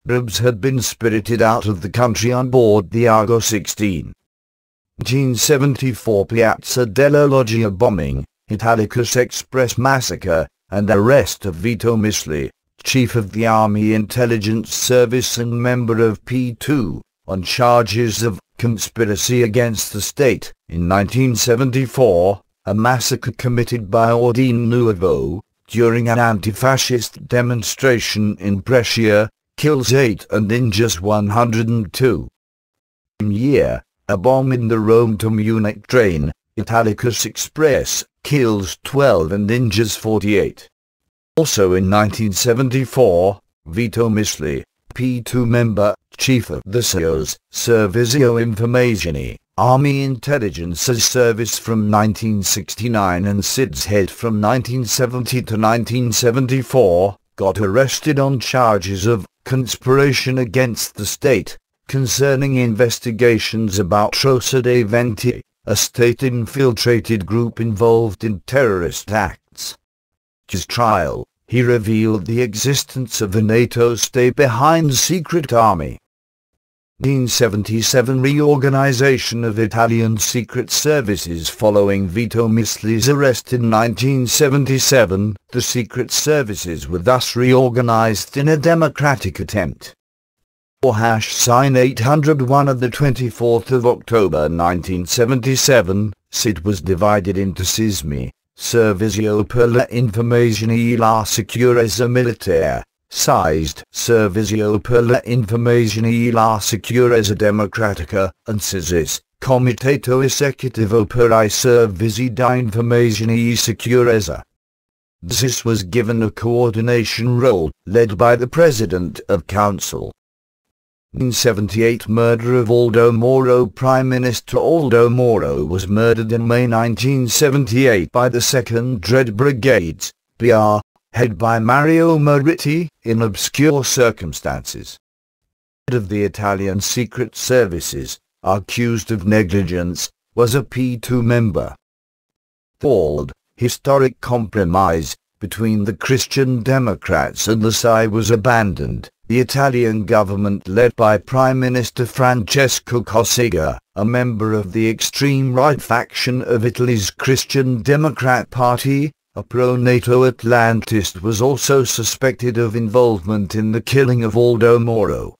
Arabs had been spirited out of the country on board the Argo 16. 1974 Piazza della Loggia bombing, Italicus Express massacre, and arrest of Vito Misli, chief of the Army Intelligence Service and member of P2, on charges of conspiracy against the state. In 1974, a massacre committed by Ordine Nouveau, during an anti-fascist demonstration in Brescia, kills 8 and injures 102. Same year, a bomb in the Rome to Munich train, Italicus Express, kills 12 and injures 48. Also in 1974, Vito Misli, P2 member, chief of the SEO's Servizio Informazioni, Army Intelligence Service from 1969 and SIDS head from 1970 to 1974, got arrested on charges of conspiration against the state, concerning investigations about Trossa dei Venti, a state-infiltrated group involved in terrorist acts. At his trial, he revealed the existence of a NATO stay-behind secret army. 1977 reorganization of Italian secret services following Vito Misli's arrest in 1977, the secret services were thus reorganized in a democratic attempt. #sign 801 of the 24th of October 1977, SID was divided into SISMI, Servizio per la Informazione e la Sicurezza Militare, sized Servizio per la Informazione e la Sicurezza Democratica, and SISIS, Comitato Esecutivo per I Servizi di Informazione e Sicurezza. The SIS was given a coordination role, led by the President of Council. 1978 murder of Aldo Moro. Prime Minister Aldo Moro was murdered in May 1978 by the 2nd Dread Brigades, BR, headed by Mario Moritti, in obscure circumstances. Head of the Italian Secret Services, accused of negligence, was a P2 member. Called historic compromise between the Christian Democrats and the SI was abandoned. The Italian government led by Prime Minister Francesco Cossiga, a member of the extreme right faction of Italy's Christian Democrat Party, a pro-NATO Atlantist, was also suspected of involvement in the killing of Aldo Moro.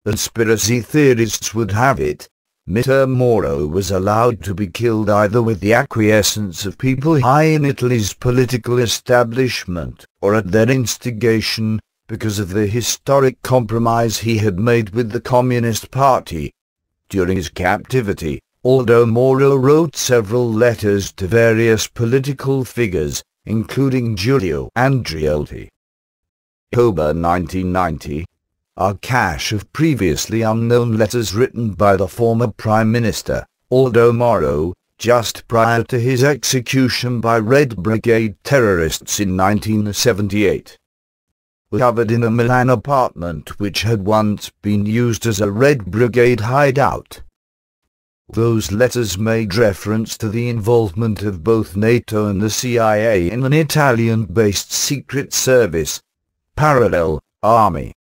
Conspiracy theorists would have it, Mr. Moro was allowed to be killed either with the acquiescence of people high in Italy's political establishment, or at their instigation, because of the historic compromise he had made with the Communist Party. During his captivity, Aldo Moro wrote several letters to various political figures, including Giulio Andreotti. October 1990, a cache of previously unknown letters written by the former Prime Minister, Aldo Moro, just prior to his execution by Red Brigade terrorists in 1978. were covered in a Milan apartment which had once been used as a Red Brigade hideout. Those letters made reference to the involvement of both NATO and the CIA in an Italian-based secret service, parallel army.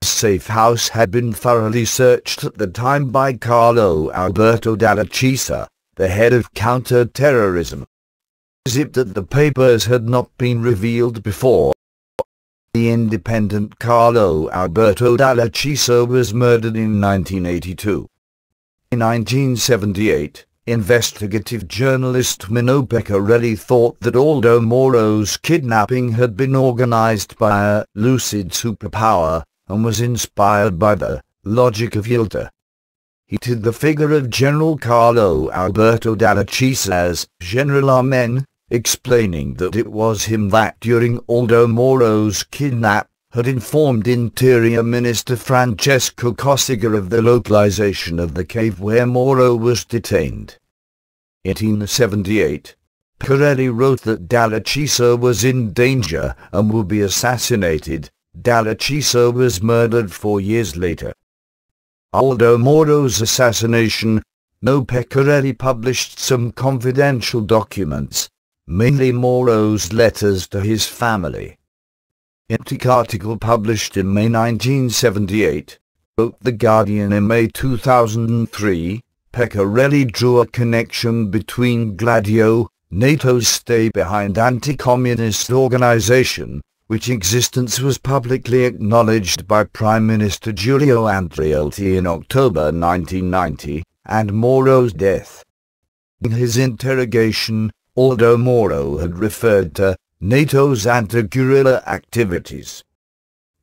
The safe house had been thoroughly searched at the time by Carlo Alberto Dalla Chiesa, the head of counter-terrorism. Except that the papers had not been revealed before. The independent Carlo Alberto Dalla Chiesa was murdered in 1982. In 1978, investigative journalist Mino Beccarelli thought that Aldo Moro's kidnapping had been organized by a lucid superpower, and was inspired by the logic of Yalta. He did the figure of General Carlo Alberto Dalla Chiesa as General Amen, explaining that it was him that during Aldo Moro's kidnap had informed Interior Minister Francesco Cossiga of the localization of the cave where Moro was detained. In 1878, Beccarelli wrote that Dalla Chiesa was in danger and would be assassinated. Dalla Chiesa was murdered 4 years later. Aldo Moro's assassination, Beccarelli published some confidential documents, mainly Moro's letters to his family. In an article published in May 1978, wrote The Guardian in May 2003, Beccarelli drew a connection between Gladio, NATO's stay-behind anti-communist organization, which existence was publicly acknowledged by Prime Minister Giulio Andreotti in October 1990, and Moro's death. In his interrogation, Aldo Moro had referred to NATO's anti-guerrilla activities.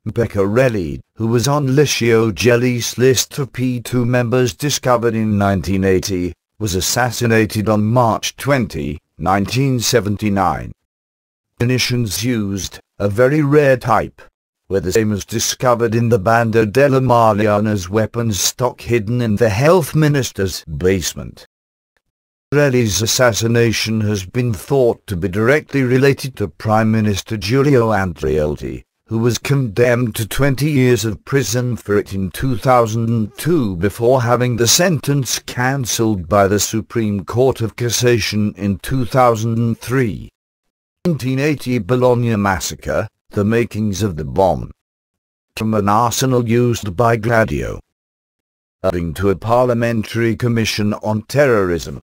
Beccarelli, who was on Licio Gelli's list of P2 members discovered in 1980, was assassinated on March 20, 1979. Munitions used, a very rare type, were the same as discovered in the Banda della Mariana's weapons stock hidden in the health minister's basement. Beccarelli's assassination has been thought to be directly related to Prime Minister Giulio Andreotti, who was condemned to 20 years of prison for it in 2002 before having the sentence cancelled by the Supreme Court of Cassation in 2003. 1980 Bologna Massacre, the makings of the bomb. From an arsenal used by Gladio. According to a parliamentary commission on terrorism.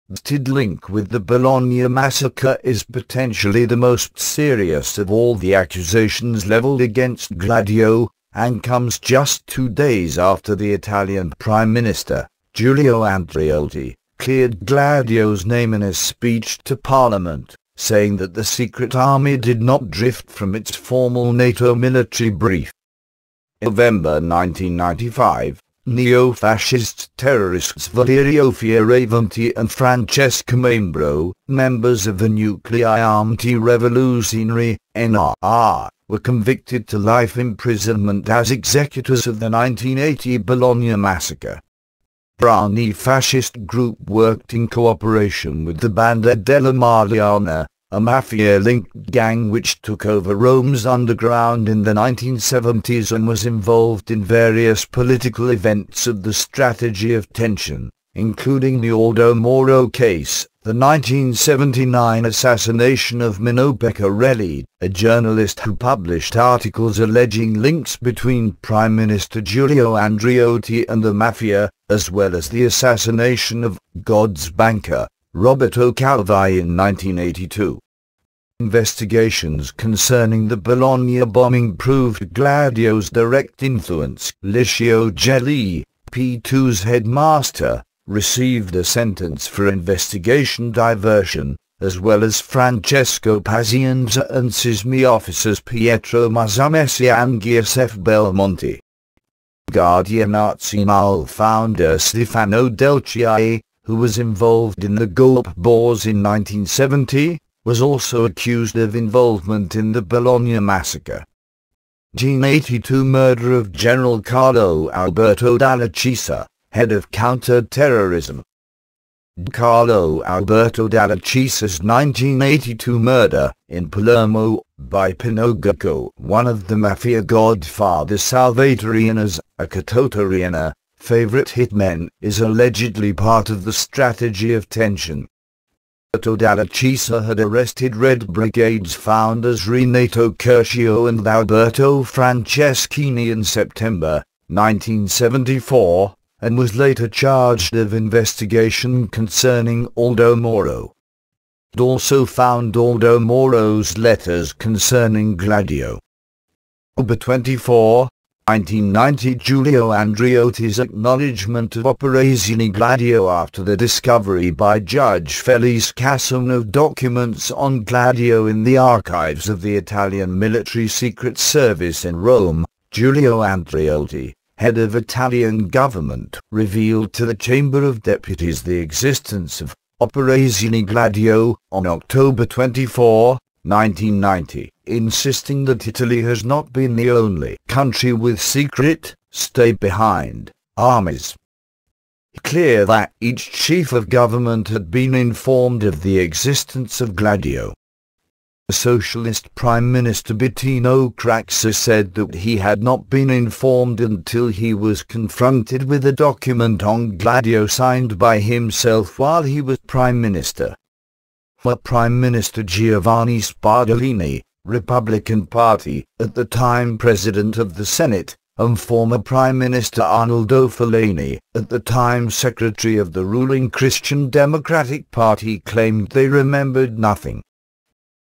The link with the Bologna Massacre is potentially the most serious of all the accusations leveled against Gladio, and comes just 2 days after the Italian Prime Minister, Giulio Andreotti, cleared Gladio's name in a speech to Parliament, saying that the secret army did not drift from its formal NATO military brief. In November 1995, neo-fascist terrorists Valerio Fioravanti and Francesco Membro, members of the Nuclei Anti-Revolutionary (NRR), were convicted to life imprisonment as executors of the 1980 Bologna Massacre. The anti-fascist group worked in cooperation with the Banda della Mariana, a mafia-linked gang which took over Rome's underground in the 1970s and was involved in various political events of the strategy of tension, including the Aldo Moro case, the 1979 assassination of Mino Beccarelli, a journalist who published articles alleging links between Prime Minister Giulio Andreotti and the mafia, as well as the assassination of God's banker, Roberto Calvi in 1982. Investigations concerning the Bologna bombing proved Gladio's direct influence. Licio Gelli, P2's headmaster, received a sentence for investigation diversion, as well as Francesco Pazienza and SISMI officers Pietro Mazzamessi and Giuseppe Belmonte. Guardian Nazionale founder Stefano Delcia, who was involved in the Gulp Wars in 1970, was also accused of involvement in the Bologna Massacre. 1982 murder of General Carlo Alberto Dalla Chiesa, head of counter-terrorism. Carlo Alberto Dalla Chisa's 1982 murder in Palermo by Pinocchio, one of the mafia godfather Salvatoriana's, a Catotoriana, favorite hitmen, is allegedly part of the strategy of tension. Alberto Dalla Chisa had arrested Red Brigade's founders Renato Curcio and Alberto Franceschini in September 1974, and was later charged of investigation concerning Aldo Moro. It also found Aldo Moro's letters concerning Gladio. October 24, 1990, Giulio Andreotti's acknowledgement of Operazione Gladio after the discovery by Judge Felice Casson of documents on Gladio in the archives of the Italian military secret service in Rome. Giulio Andreotti, head of Italian government, revealed to the Chamber of Deputies the existence of Operazione Gladio on October 24, 1990, insisting that Italy has not been the only country with secret, stay-behind armies. Clear that each chief of government had been informed of the existence of Gladio. The Socialist Prime Minister Bettino Craxi said that he had not been informed until he was confronted with a document on Gladio signed by himself while he was Prime Minister. For Prime Minister Giovanni Spadolini, Republican Party, at the time President of the Senate, and former Prime Minister Arnoldo Faleni, at the time Secretary of the ruling Christian Democratic Party, claimed they remembered nothing.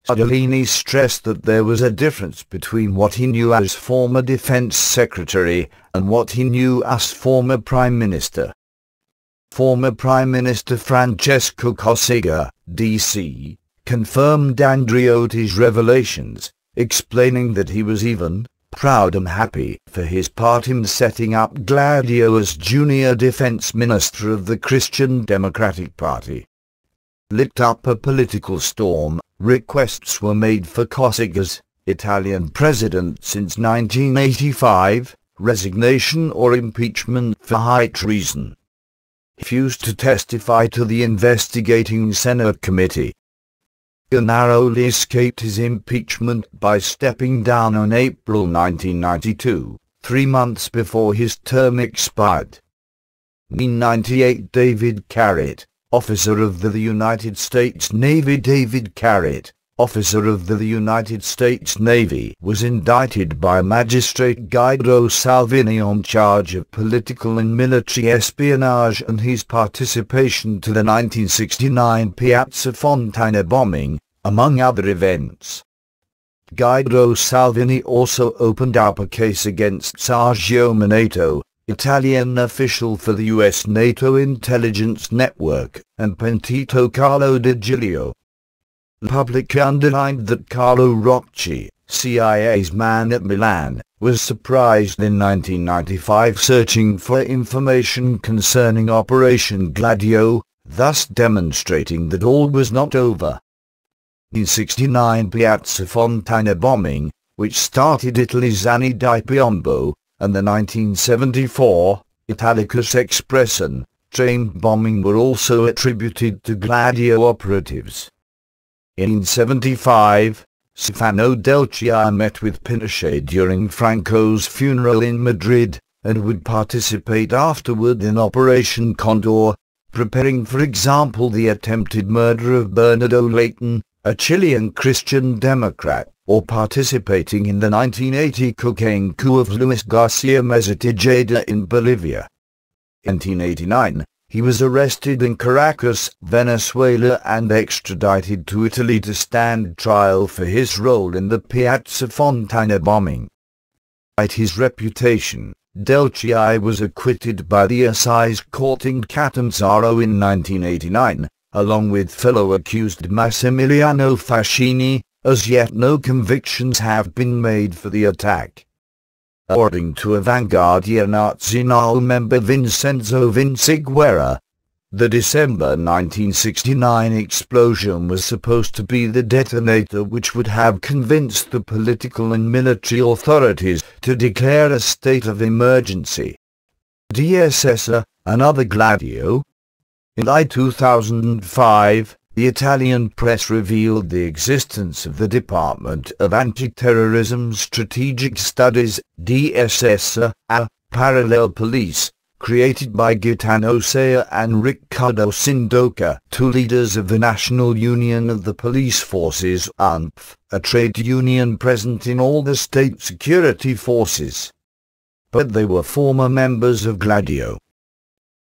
Spadolini stressed that there was a difference between what he knew as former Defense Secretary and what he knew as former Prime Minister. Former Prime Minister Francesco Cossiga, D.C., confirmed Andreotti's revelations, explaining that he was even proud and happy for his part in setting up Gladio as junior defense minister of the Christian Democratic Party. Lit up a political storm. Requests were made for Cossiga's, Italian president since 1985, resignation or impeachment for high treason. He refused to testify to the investigating Senate committee. He narrowly escaped his impeachment by stepping down in April 1992, 3 months before his term expired. In 1998, David Carrot, officer of the United States Navy David Carrot, officer of the United States Navy, was indicted by Magistrate Guido Salvini on charge of political and military espionage and his participation to the 1969 Piazza Fontana bombing, among other events. Guido Salvini also opened up a case against Sergio Nato, Italian official for the U.S. NATO intelligence network, and Pentito Carlo Di Giulio. The public underlined that Carlo Rocci, CIA's man at Milan, was surprised in 1995 searching for information concerning Operation Gladio, thus demonstrating that all was not over. The 1969 Piazza Fontana bombing, which started Italy's Anni di Piombo, and the 1974 Italicus Expression train bombing were also attributed to Gladio operatives. In 1975, Stefano Delcia met with Pinochet during Franco's funeral in Madrid, and would participate afterward in Operation Condor, preparing for example the attempted murder of Bernardo Leighton, a Chilean Christian Democrat, or participating in the 1980 cocaine coup of Luis Garcia Tejeda in Bolivia. In 1989, he was arrested in Caracas, Venezuela, and extradited to Italy to stand trial for his role in the Piazza Fontana bombing. Despite his reputation, Delcia was acquitted by the Assize Court in Catanzaro in 1989, along with fellow accused Massimiliano Fascini. As yet no convictions have been made for the attack. According to Avanguardia Nazionale member Vincenzo Vinciguerra, the December 1969 explosion was supposed to be the detonator which would have convinced the political and military authorities to declare a state of emergency. DSS, another Gladio, In July 2005, the Italian press revealed the existence of the Department of Anti-Terrorism Strategic Studies, DSS, a parallel police, created by Gaetano Sea and Riccardo Sindoca, two leaders of the National Union of the Police Forces (UNPF), a trade union present in all the state security forces. But they were former members of Gladio.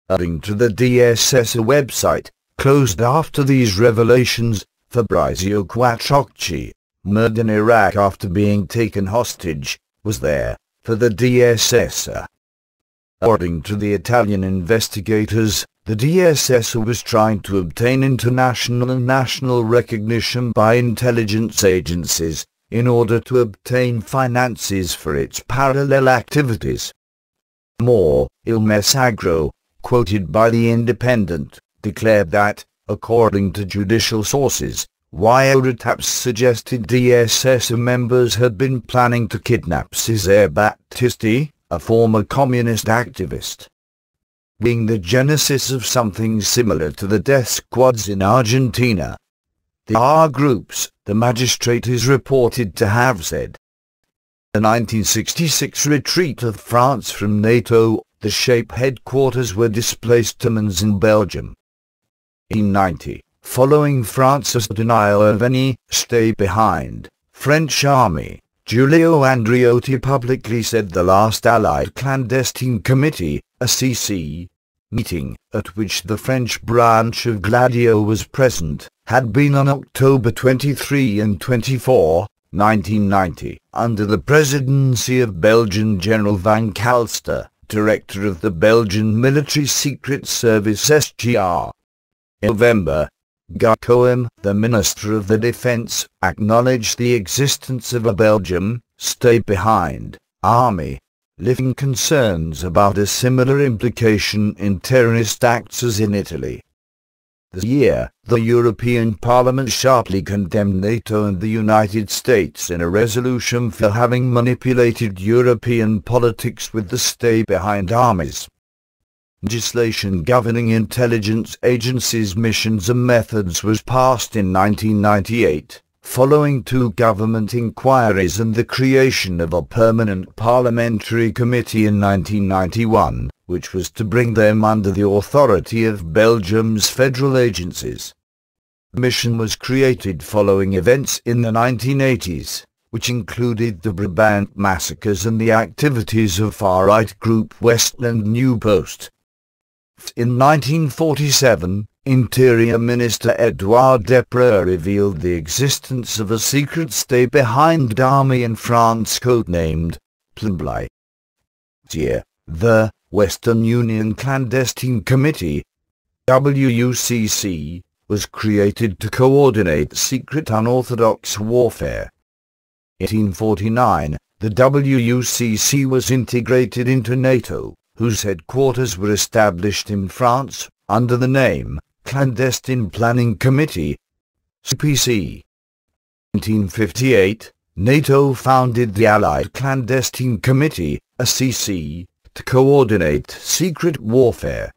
According to the DSS website, closed after these revelations, Fabrizio Quattrocchi, murdered in Iraq after being taken hostage, was there, for the DSS. According to the Italian investigators, the DSS was trying to obtain international and national recognition by intelligence agencies, in order to obtain finances for its parallel activities. More, Il Messaggero, quoted by The Independent, declared that, according to judicial sources, wiretaps suggested DSS members had been planning to kidnap Cesare Battisti, a former communist activist. Being the genesis of something similar to the death squads in Argentina. The R groups, the magistrate is reported to have said. The 1966 retreat of France from NATO, the SHAPE headquarters were displaced to Mons in Belgium. In 1990, following France's denial of any stay behind, French army, Giulio Andreotti publicly said the last Allied Clandestine Committee, a CC, meeting, at which the French branch of Gladio was present, had been on October 23 and 24, 1990, under the presidency of Belgian General Van Calster, director of the Belgian Military Secret Service SGR. In November, Gacoem, the Minister of the Defense, acknowledged the existence of a Belgium stay-behind army, lifting concerns about a similar implication in terrorist acts as in Italy. This year, the European Parliament sharply condemned NATO and the United States in a resolution for having manipulated European politics with the stay-behind armies. Legislation governing intelligence agencies' missions and methods was passed in 1998, following two government inquiries and the creation of a permanent parliamentary committee in 1991, which was to bring them under the authority of Belgium's federal agencies. The mission was created following events in the 1980s, which included the Brabant massacres and the activities of far-right group Westland New Post. In 1947, Interior Minister Edouard Deprez revealed the existence of a secret stay-behind army in France codenamed Planbly. The Western Union Clandestine Committee, WUCC, was created to coordinate secret unorthodox warfare. In 1849, the WUCC was integrated into NATO, whose headquarters were established in France, under the name Clandestine Planning Committee, CPC. In 1958, NATO founded the Allied Clandestine Committee, a CC, to coordinate secret warfare.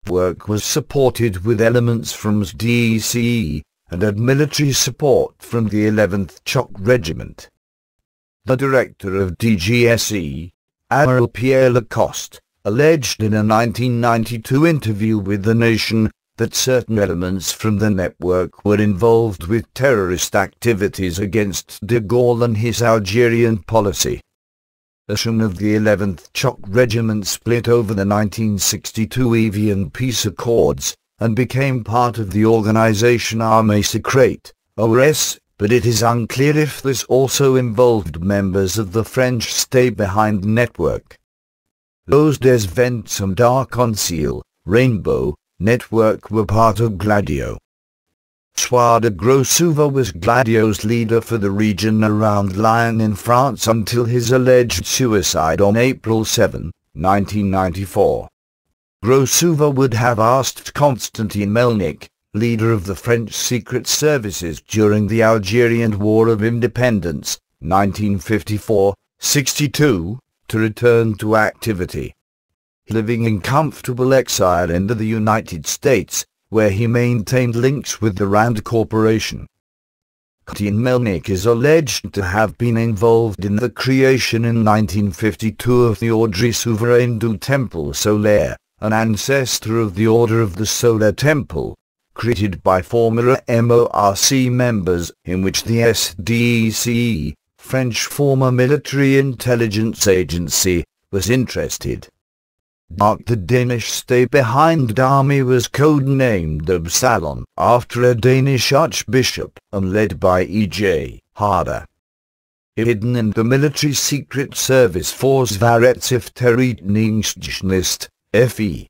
Work was supported with elements from DCE, and had military support from the 11th Choc Regiment. The director of DGSE, Admiral Pierre Lacoste, alleged in a 1992 interview with The Nation that certain elements from the network were involved with terrorist activities against de Gaulle and his Algerian policy. A section of the 11th Choc Regiment split over the 1962 Evian peace accords, and became part of the Organisation Armée Secrète, ORS, but it is unclear if this also involved members of the French stay-behind network. Los des Vents and Arc-en-Ciel, Rainbow, network were part of Gladio. François de Grossouva was Gladio's leader for the region around Lyon in France until his alleged suicide on April 7, 1994. Grossouva would have asked Constantin Melnik, leader of the French Secret Services during the Algerian War of Independence, 1954-62, to return to activity. living in comfortable exile in the United States, where he maintained links with the Rand Corporation. Martin Melnick is alleged to have been involved in the creation in 1952 of the Ordre Souverain du Temple Solaire, an ancestor of the Order of the Solar Temple, created by former MORC members, in which the SDECE, French former military intelligence agency, was interested. The Danish stay-behind army was codenamed Absalon, after a Danish archbishop, and led by E.J. Harder. Hidden in the military secret service Forsvarsefterretningstjeneste, FE.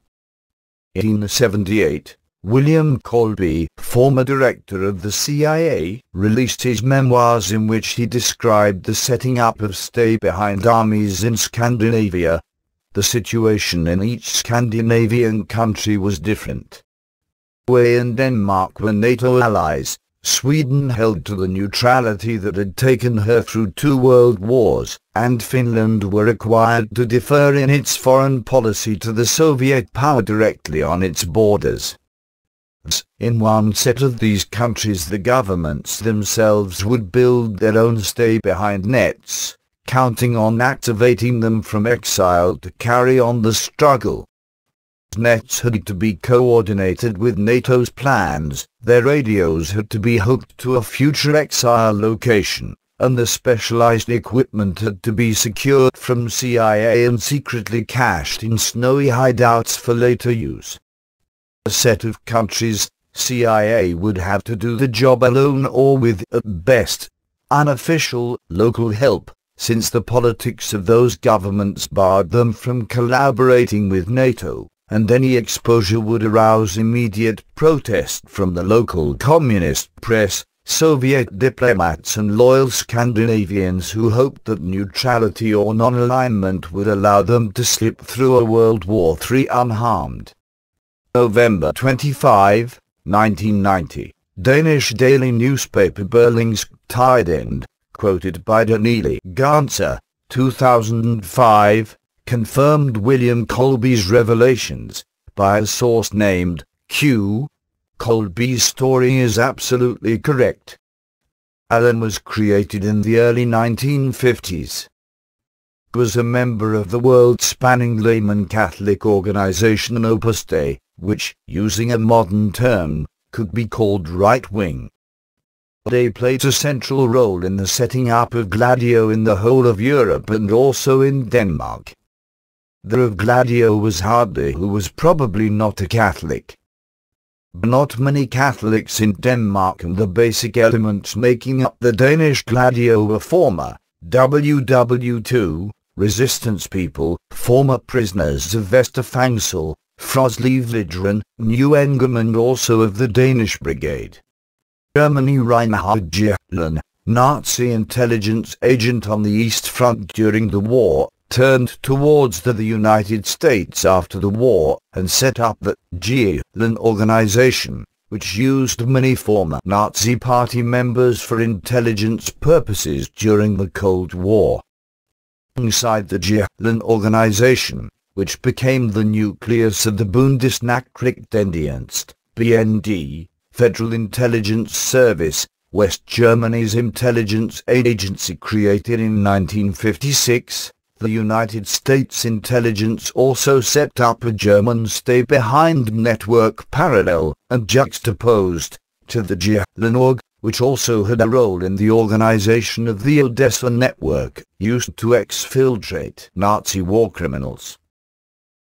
In 1878, William Colby, former director of the CIA, released his memoirs in which he described the setting up of stay-behind armies in Scandinavia. The situation in each Scandinavian country was different. Norway and Denmark were NATO allies. Sweden held to the neutrality that had taken her through 2 world wars, and Finland were required to defer in its foreign policy to the Soviet power directly on its borders. In one set of these countries the governments themselves would build their own stay-behind nets, counting on activating them from exile to carry on the struggle. Nets had to be coordinated with NATO's plans, their radios had to be hooked to a future exile location, and the specialized equipment had to be secured from CIA and secretly cached in snowy hideouts for later use. A set of countries, CIA would have to do the job alone or with, at best, unofficial, local help, since the politics of those governments barred them from collaborating with NATO, and any exposure would arouse immediate protest from the local communist press, Soviet diplomats and loyal Scandinavians who hoped that neutrality or non-alignment would allow them to slip through a World War III unharmed. November 25, 1990, Danish daily newspaper Berlingske Tidende, quoted by Daniele Ganser, 2005, confirmed William Colby's revelations, by a source named Q. Colby's story is absolutely correct. Alan was created in the early 1950s. He was a member of the world-spanning layman Catholic organization Opus Dei, which, using a modern term, could be called right-wing. They played a central role in the setting up of Gladio in the whole of Europe and also in Denmark. The of Gladio was Hardy, who was probably not a Catholic. Not many Catholics in Denmark, and the basic elements making up the Danish Gladio were former WW2 resistance people, former prisoners of Vesterfængsel, Froslev-Lidren, Neuengamme, and also of the Danish Brigade. Germany Reinhard Gehlen, Nazi intelligence agent on the East Front during the war, turned towards the United States after the war and set up the Gehlen organization, which used many former Nazi Party members for intelligence purposes during the Cold War. Alongside the Gehlen organization, which became the nucleus of the Bundesnachrichtendienst, BND, Federal Intelligence Service, West Germany's intelligence agency created in 1956, the United States intelligence also set up a German stay-behind network parallel and juxtaposed to the Gehlen org, which also had a role in the organization of the Odessa network, used to exfiltrate Nazi war criminals.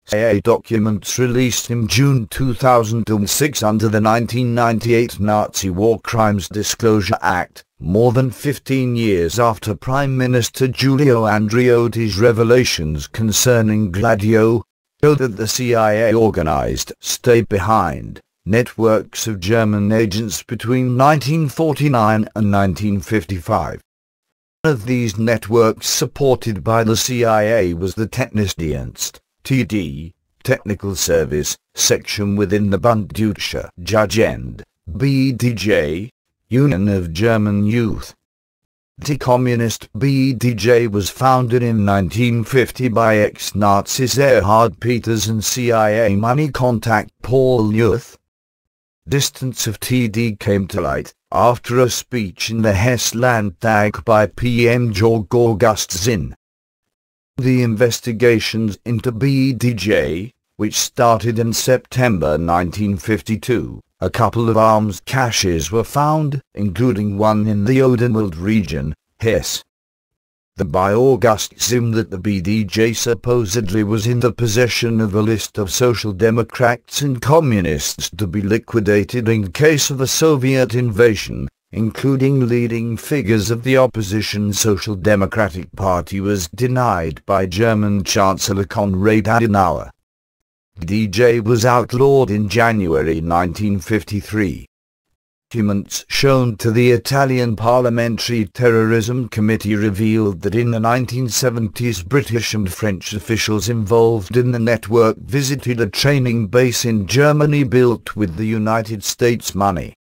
CIA documents released in June 2006 under the 1998 Nazi War Crimes Disclosure Act, more than 15 years after Prime Minister Giulio Andreotti's revelations concerning Gladio, show that the CIA organized stay-behind networks of German agents between 1949 and 1955. One of these networks supported by the CIA was the Technisdienst, TD, Technical Service, section within the Bunddeutsche Jugend, BDJ, Union of German Youth. The communist BDJ was founded in 1950 by ex-Nazis Erhard Peters and CIA money contact Paul Youth. Distance of TD came to light after a speech in the Hesse Landtag by PM Georg August Zinn. The investigations into BDJ, which started in September 1952, a couple of arms caches were found, including one in the Odenwald region, Hesse. By August Zinn that the BDJ supposedly was in the possession of a list of Social Democrats and Communists to be liquidated in case of a Soviet invasion, including leading figures of the opposition Social Democratic Party, was denied by German Chancellor Konrad Adenauer. BDJ was outlawed in January 1953. Documents shown to the Italian Parliamentary Terrorism Committee revealed that in the 1970s British and French officials involved in the network visited a training base in Germany built with the United States money.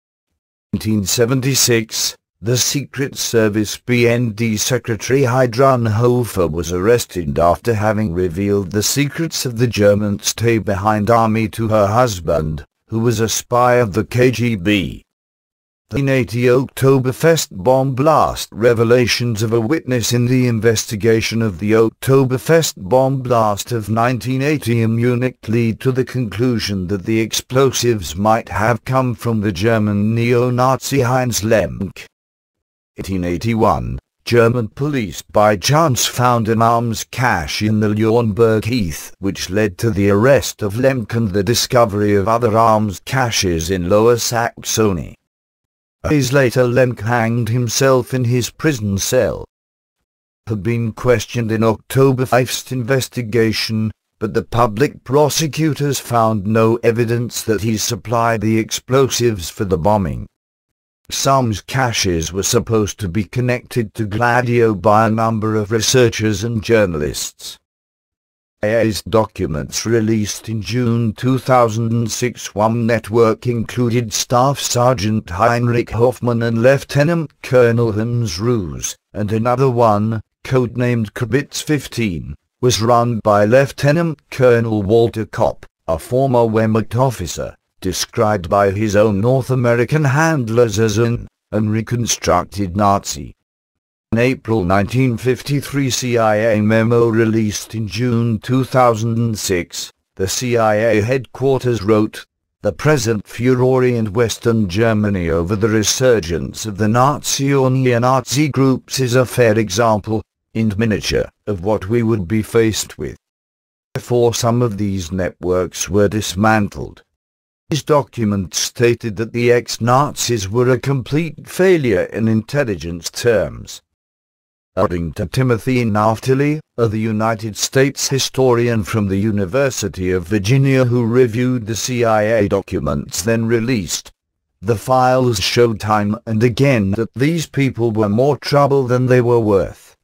In 1976, the Secret Service BND Secretary Heidrun Hofer was arrested after having revealed the secrets of the German stay-behind army to her husband, who was a spy of the KGB. The 1980 Oktoberfest bomb blast. Revelations of a witness in the investigation of the Oktoberfest bomb blast of 1980 in Munich lead to the conclusion that the explosives might have come from the German neo-Nazi Heinz Lemke. 1881, German police by chance found an arms cache in the Lauenburg Heath, which led to the arrest of Lemke and the discovery of other arms caches in Lower Saxony. Days later Lemke hanged himself in his prison cell. Had been questioned in Oktoberfest investigation, but the public prosecutors found no evidence that he supplied the explosives for the bombing. Some caches were supposed to be connected to Gladio by a number of researchers and journalists. CIA's documents released in June 2006. One network included Staff Sergeant Heinrich Hoffmann and Lieutenant Colonel Hans Roos, and another one, codenamed Kibitz 15, was run by Lieutenant Colonel Walter Kopp, a former Wehrmacht officer, described by his own North American handlers as an unreconstructed Nazi. An April 1953 CIA memo released in June 2006, the CIA headquarters wrote, "The present furor in Western Germany over the resurgence of the Nazi or neo-Nazi groups is a fair example, in miniature, of what we would be faced with. Therefore some of these networks were dismantled." His document stated that the ex-Nazis were a complete failure in intelligence terms. According to Timothy Naftali, the United States historian from the University of Virginia who reviewed the CIA documents then released, the files showed time and again that these people were more trouble than they were worth.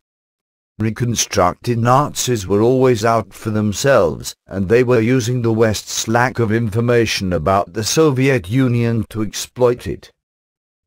Reconstructed Nazis were always out for themselves, and they were using the West's lack of information about the Soviet Union to exploit it.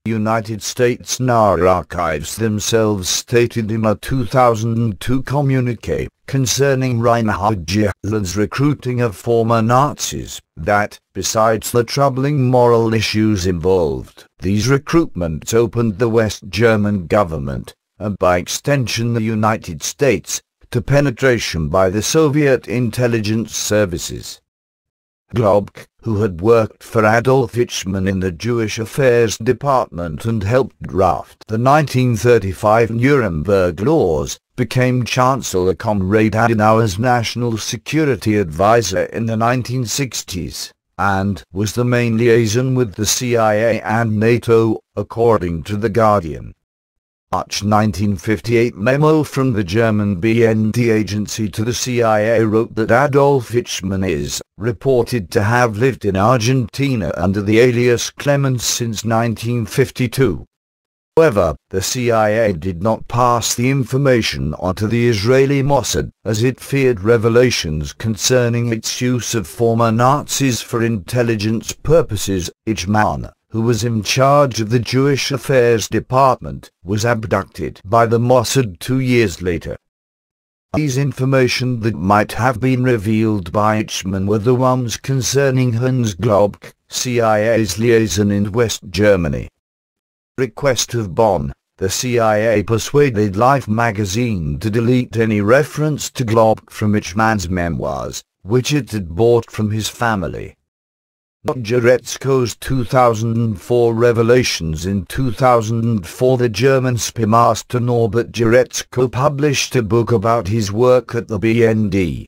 The United States NAR archives themselves stated in a 2002 communique concerning Reinhard Gehlen's recruiting of former Nazis, that, besides the troubling moral issues involved, these recruitments opened the West German government, and by extension the United States, to penetration by the Soviet intelligence services. Globk, who had worked for Adolf Eichmann in the Jewish Affairs Department and helped draft the 1935 Nuremberg Laws, became Chancellor Konrad Adenauer's national security advisor in the 1960s, and was the main liaison with the CIA and NATO, according to The Guardian. March 1958 memo from the German BND agency to the CIA wrote that Adolf Eichmann is reported to have lived in Argentina under the alias Clemens since 1952. However, the CIA did not pass the information on to the Israeli Mossad, as it feared revelations concerning its use of former Nazis for intelligence purposes. Eichmann, who was in charge of the Jewish Affairs Department, was abducted by the Mossad 2 years later. These information that might have been revealed by Eichmann were the ones concerning Hans Globk, CIA's liaison in West Germany. Request of Bonn, the CIA persuaded Life magazine to delete any reference to Globk from Eichmann's memoirs, which it had bought from his family. Jaretzko's 2004 revelations. In 2004, the German spy master Norbert Jaretzko published a book about his work at the BND.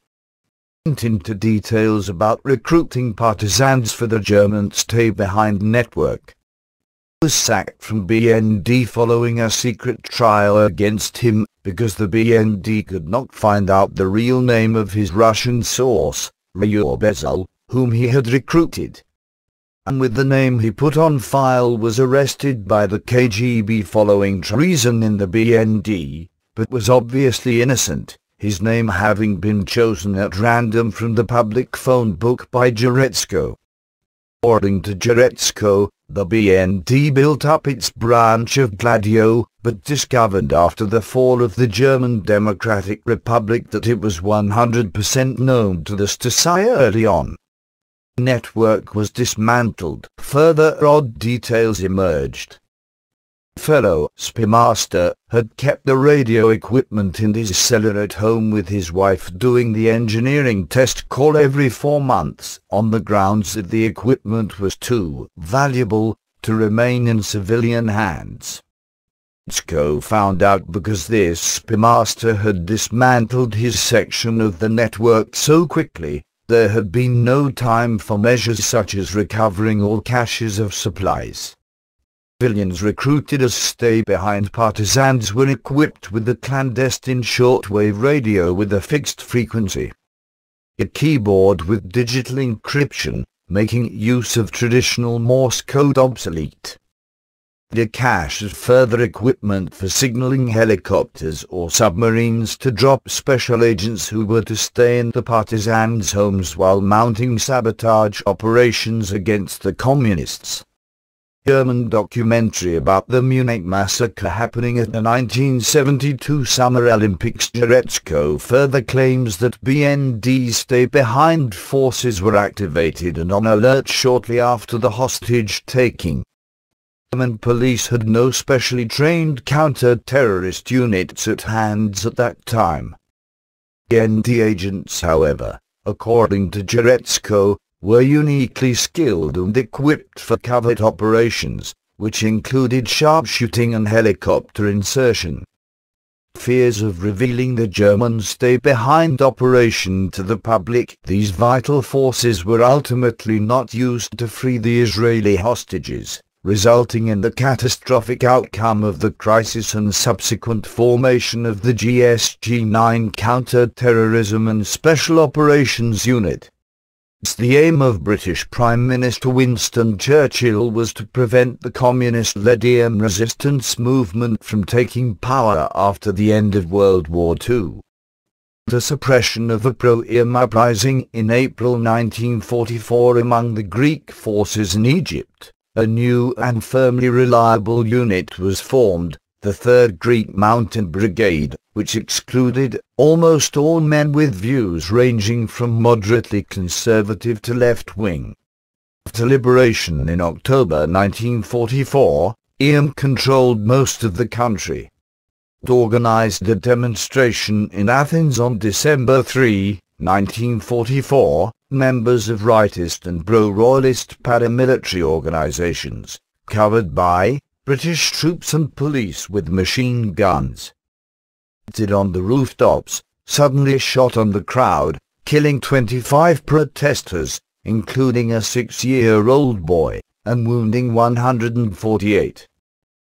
Went into details about recruiting partisans for the German stay-behind network. He was sacked from BND following a secret trial against him, because the BND could not find out the real name of his Russian source, Ryur Bezel, whom he had recruited. And with the name he put on file was arrested by the KGB following treason in the BND, but was obviously innocent, his name having been chosen at random from the public phone book by Jaretzko. According to Jaretzko, the BND built up its branch of Gladio, but discovered after the fall of the German Democratic Republic that it was 100% known to the Stasi early on. The network was dismantled. Further odd details emerged. Fellow spy master had kept the radio equipment in his cellar at home with his wife, doing the engineering test call every 4 months, on the grounds that the equipment was too valuable to remain in civilian hands. Jaretzko found out because this spy master had dismantled his section of the network so quickly. There had been no time for measures such as recovering all caches of supplies. Civilians recruited as stay-behind partisans were equipped with a clandestine shortwave radio with a fixed frequency, a keyboard with digital encryption, making use of traditional Morse code obsolete, a cache of further equipment for signaling helicopters or submarines to drop special agents who were to stay in the partisans' homes while mounting sabotage operations against the communists. German documentary about the Munich massacre happening at the 1972 Summer Olympics. Jaretzko further claims that BND stay-behind forces were activated and on alert shortly after the hostage-taking. German police had no specially trained counter-terrorist units at hand at that time. BND agents, however, according to Jaretzko, were uniquely skilled and equipped for covert operations, which included sharpshooting and helicopter insertion. Fears of revealing the German stay-behind operation to the public, these vital forces were ultimately not used to free the Israeli hostages, resulting in the catastrophic outcome of the crisis and subsequent formation of the GSG-9 Counter-Terrorism and Special Operations Unit. The aim of British Prime Minister Winston Churchill was to prevent the communist-led EM resistance movement from taking power after the end of World War II. The suppression of a pro-EM uprising in April 1944 among the Greek forces in Egypt, a new and firmly reliable unit was formed, the 3rd Greek Mountain Brigade, which excluded almost all men with views ranging from moderately conservative to left-wing. After liberation in October 1944, EM controlled most of the country. It organized a demonstration in Athens on December 3, 1944, members of rightist and pro-royalist paramilitary organizations, covered by British troops and police with machine guns, on the rooftops, suddenly shot on the crowd, killing 25 protesters, including a 6-year-old boy, and wounding 148.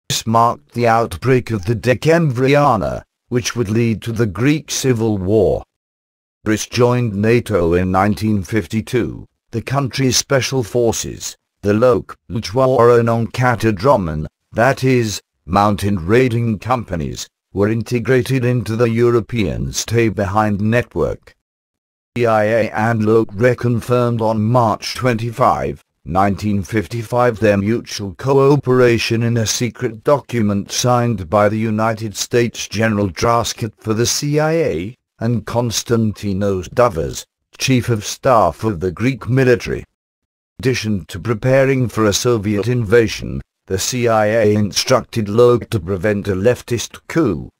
This marked the outbreak of the Decembriana, which would lead to the Greek Civil War. Greece joined NATO in 1952. The country's special forces, the withdrawal and Catadromen, that is, mountain raiding companies, were integrated into the European stay-behind network. CIA and reconfirmed on March 25, 1955, their mutual cooperation in a secret document signed by the United States General Drasket for the CIA, and Konstantinos Dovas, Chief of Staff of the Greek military. In addition to preparing for a Soviet invasion, the CIA instructed Logue to prevent a leftist coup.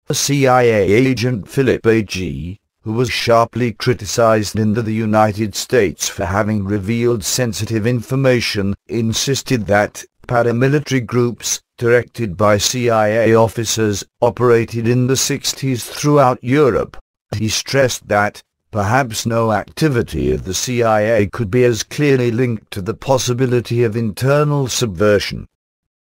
A CIA agent, Philip A.G., who was sharply criticized in the United States for having revealed sensitive information, insisted that paramilitary groups, directed by CIA officers, operated in the 60s throughout Europe. He stressed that perhaps no activity of the CIA could be as clearly linked to the possibility of internal subversion.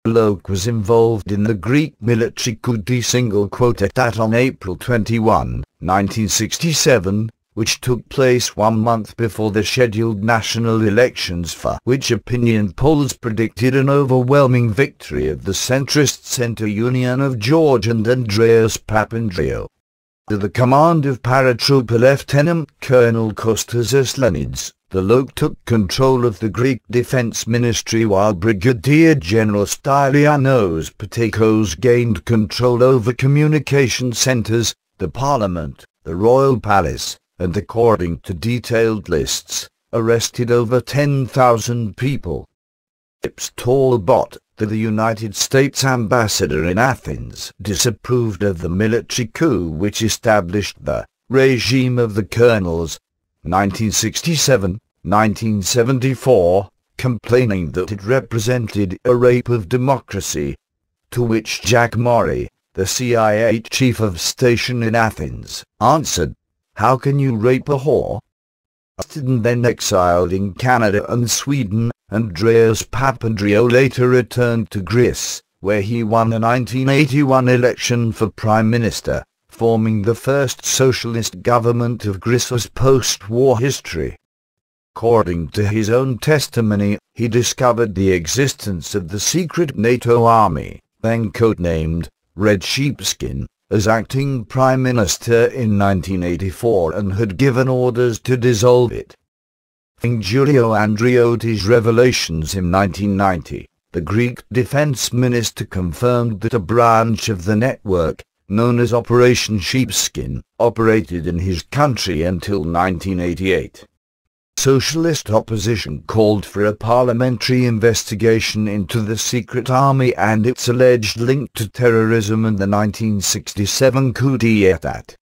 Logue was involved in the Greek military coup d'etat on April 21, 1967, which took place 1 month before the scheduled national elections, for which opinion polls predicted an overwhelming victory of the centrist Centre Union of George and Andreas Papandreou. To the command of paratrooper Lieutenant Colonel Kostas Aslanides, the Logue took control of the Greek Defence Ministry, while Brigadier General Stylianos Patakos gained control over communication centres, the Parliament, the Royal Palace, and according to detailed lists, arrested over 10,000 people. Philips Talbot, the United States ambassador in Athens, disapproved of the military coup which established the regime of the colonels. 1967, 1974, complaining that it represented a rape of democracy, to which Jack Mori, the CIA chief of station in Athens, answered, "How can you rape a whore?" And then exiled in Canada and Sweden, Andreas Papandreou later returned to Greece, where he won the 1981 election for Prime Minister, forming the first socialist government of Greece's post-war history. According to his own testimony, he discovered the existence of the secret NATO army, then codenamed Red Sheepskin, as acting Prime Minister in 1984 and had given orders to dissolve it. In Giulio Andreotti's revelations in 1990, the Greek Defence Minister confirmed that a branch of the network, known as Operation Sheepskin, operated in his country until 1988. Socialist opposition called for a parliamentary investigation into the secret army and its alleged link to terrorism and the 1967 coup d'état.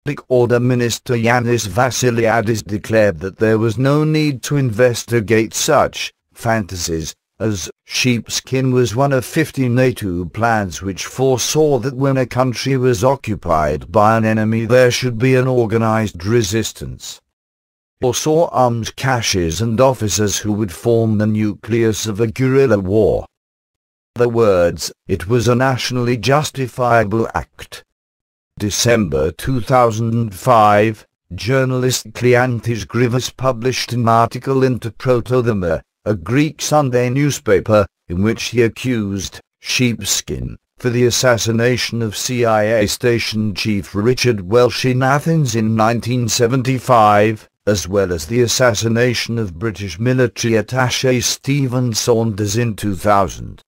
Public Order Minister Yanis Vassiliadis declared that there was no need to investigate such fantasies, as sheepskin was one of 50 NATO plans which foresaw that when a country was occupied by an enemy there should be an organized resistance. Foresaw arms caches and officers who would form the nucleus of a guerrilla war. In other words, it was a nationally justifiable act. December 2005, journalist Kleanthis Grivas published an article into Protothema, a Greek Sunday newspaper, in which he accused Sheepskin for the assassination of CIA Station Chief Richard Welsh in Athens in 1975, as well as the assassination of British military attaché Stephen Saunders in 2000.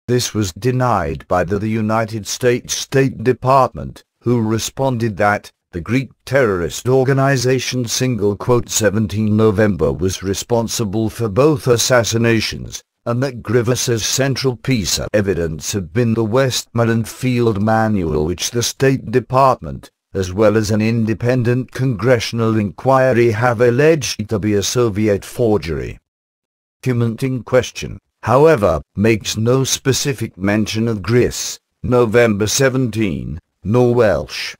This was denied by the United States State Department, who responded that the Greek terrorist organization 17 November was responsible for both assassinations, and that Grivas's central piece of evidence had been the Westmoreland Field Manual, which the State Department, as well as an independent congressional inquiry, have alleged to be a Soviet forgery. The document in question, however, makes no specific mention of Greece, November 17, nor Welsh.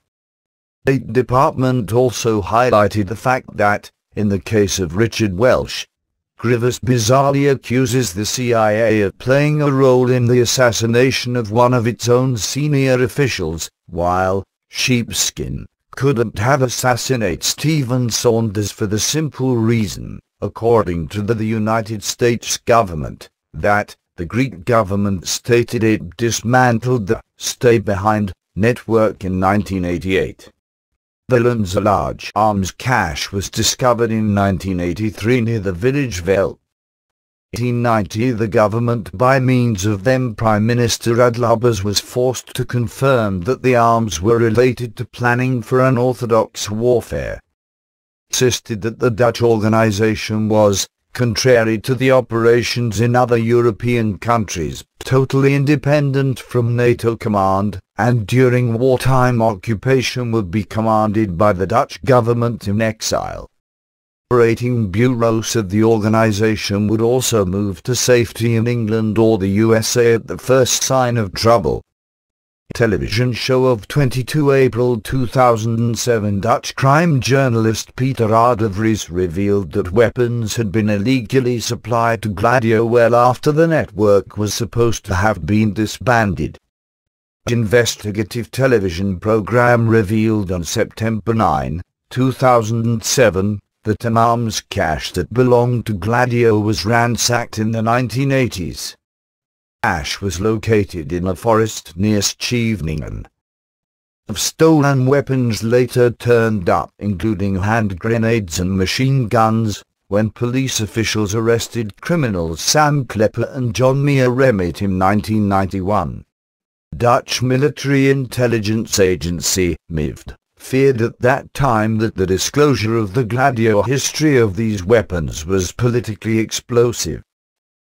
The State Department also highlighted the fact that, in the case of Richard Welsh, Grivas bizarrely accuses the CIA of playing a role in the assassination of one of its own senior officials, while Sheepskin couldn't have assassinated Stephen Saunders for the simple reason, according to the United States government, that the Greek government stated it dismantled the Stay Behind network in 1988. The Lanza large arms cache was discovered in 1983 near the village Vel. 1890 the government by means of then Prime Minister Adlabers was forced to confirm that the arms were related to planning for unorthodox warfare. Insisted that the Dutch organization was, contrary to the operations in other European countries, totally independent from NATO command, and during wartime occupation would be commanded by the Dutch government in exile. Operating bureaus of the organization would also move to safety in England or the USA at the first sign of trouble. Television show of 22 April 2007 Dutch crime journalist Peter R. de Vries revealed that weapons had been illegally supplied to Gladio well after the network was supposed to have been disbanded. Investigative television program revealed on September 9, 2007, that an arms cache that belonged to Gladio was ransacked in the 1980s. Cache was located in a forest near Scheveningen. Of stolen weapons later turned up, including hand grenades and machine guns, when police officials arrested criminals Sam Klepper and John Mia Remit in 1991. Dutch Military Intelligence Agency, MIVD, feared at that time that the disclosure of the Gladio history of these weapons was politically explosive.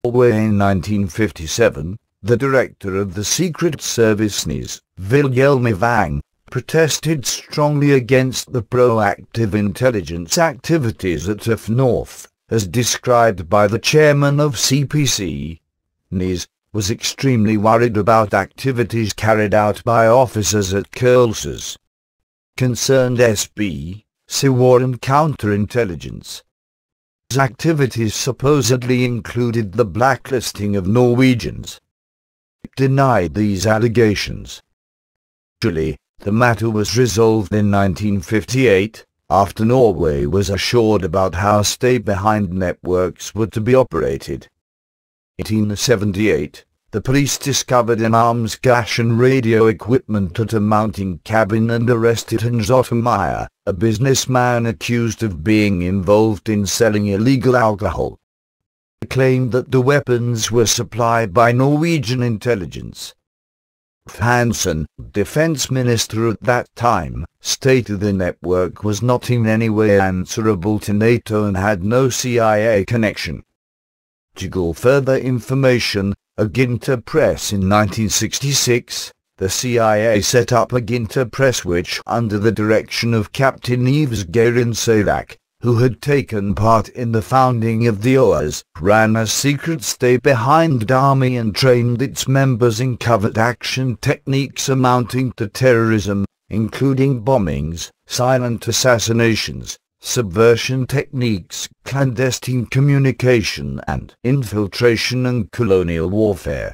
In 1957, the director of the Secret Service NIS, Wilhelm Wang, protested strongly against the proactive intelligence activities at F North, as described by the chairman of CPC. NIS was extremely worried about activities carried out by officers at Curlses. Concerned SB, war and counterintelligence. His activities supposedly included the blacklisting of Norwegians. He denied these allegations. Actually, the matter was resolved in 1958, after Norway was assured about how stay-behind networks were to be operated. In 1878, the police discovered an arms cache and radio equipment at a mounting cabin and arrested Hans Otto Meyer, a businessman accused of being involved in selling illegal alcohol. He claimed that the weapons were supplied by Norwegian intelligence. Hansen, defense minister at that time, stated the network was not in any way answerable to NATO and had no CIA connection. To go further information, Aginta Press in 1966, the CIA set up Aginta Press which, under the direction of Captain Yves Guérin-Sélac, who had taken part in the founding of the OAS, ran a secret stay-behind army and trained its members in covert action techniques amounting to terrorism, including bombings, silent assassinations, subversion techniques, clandestine communication and infiltration and colonial warfare.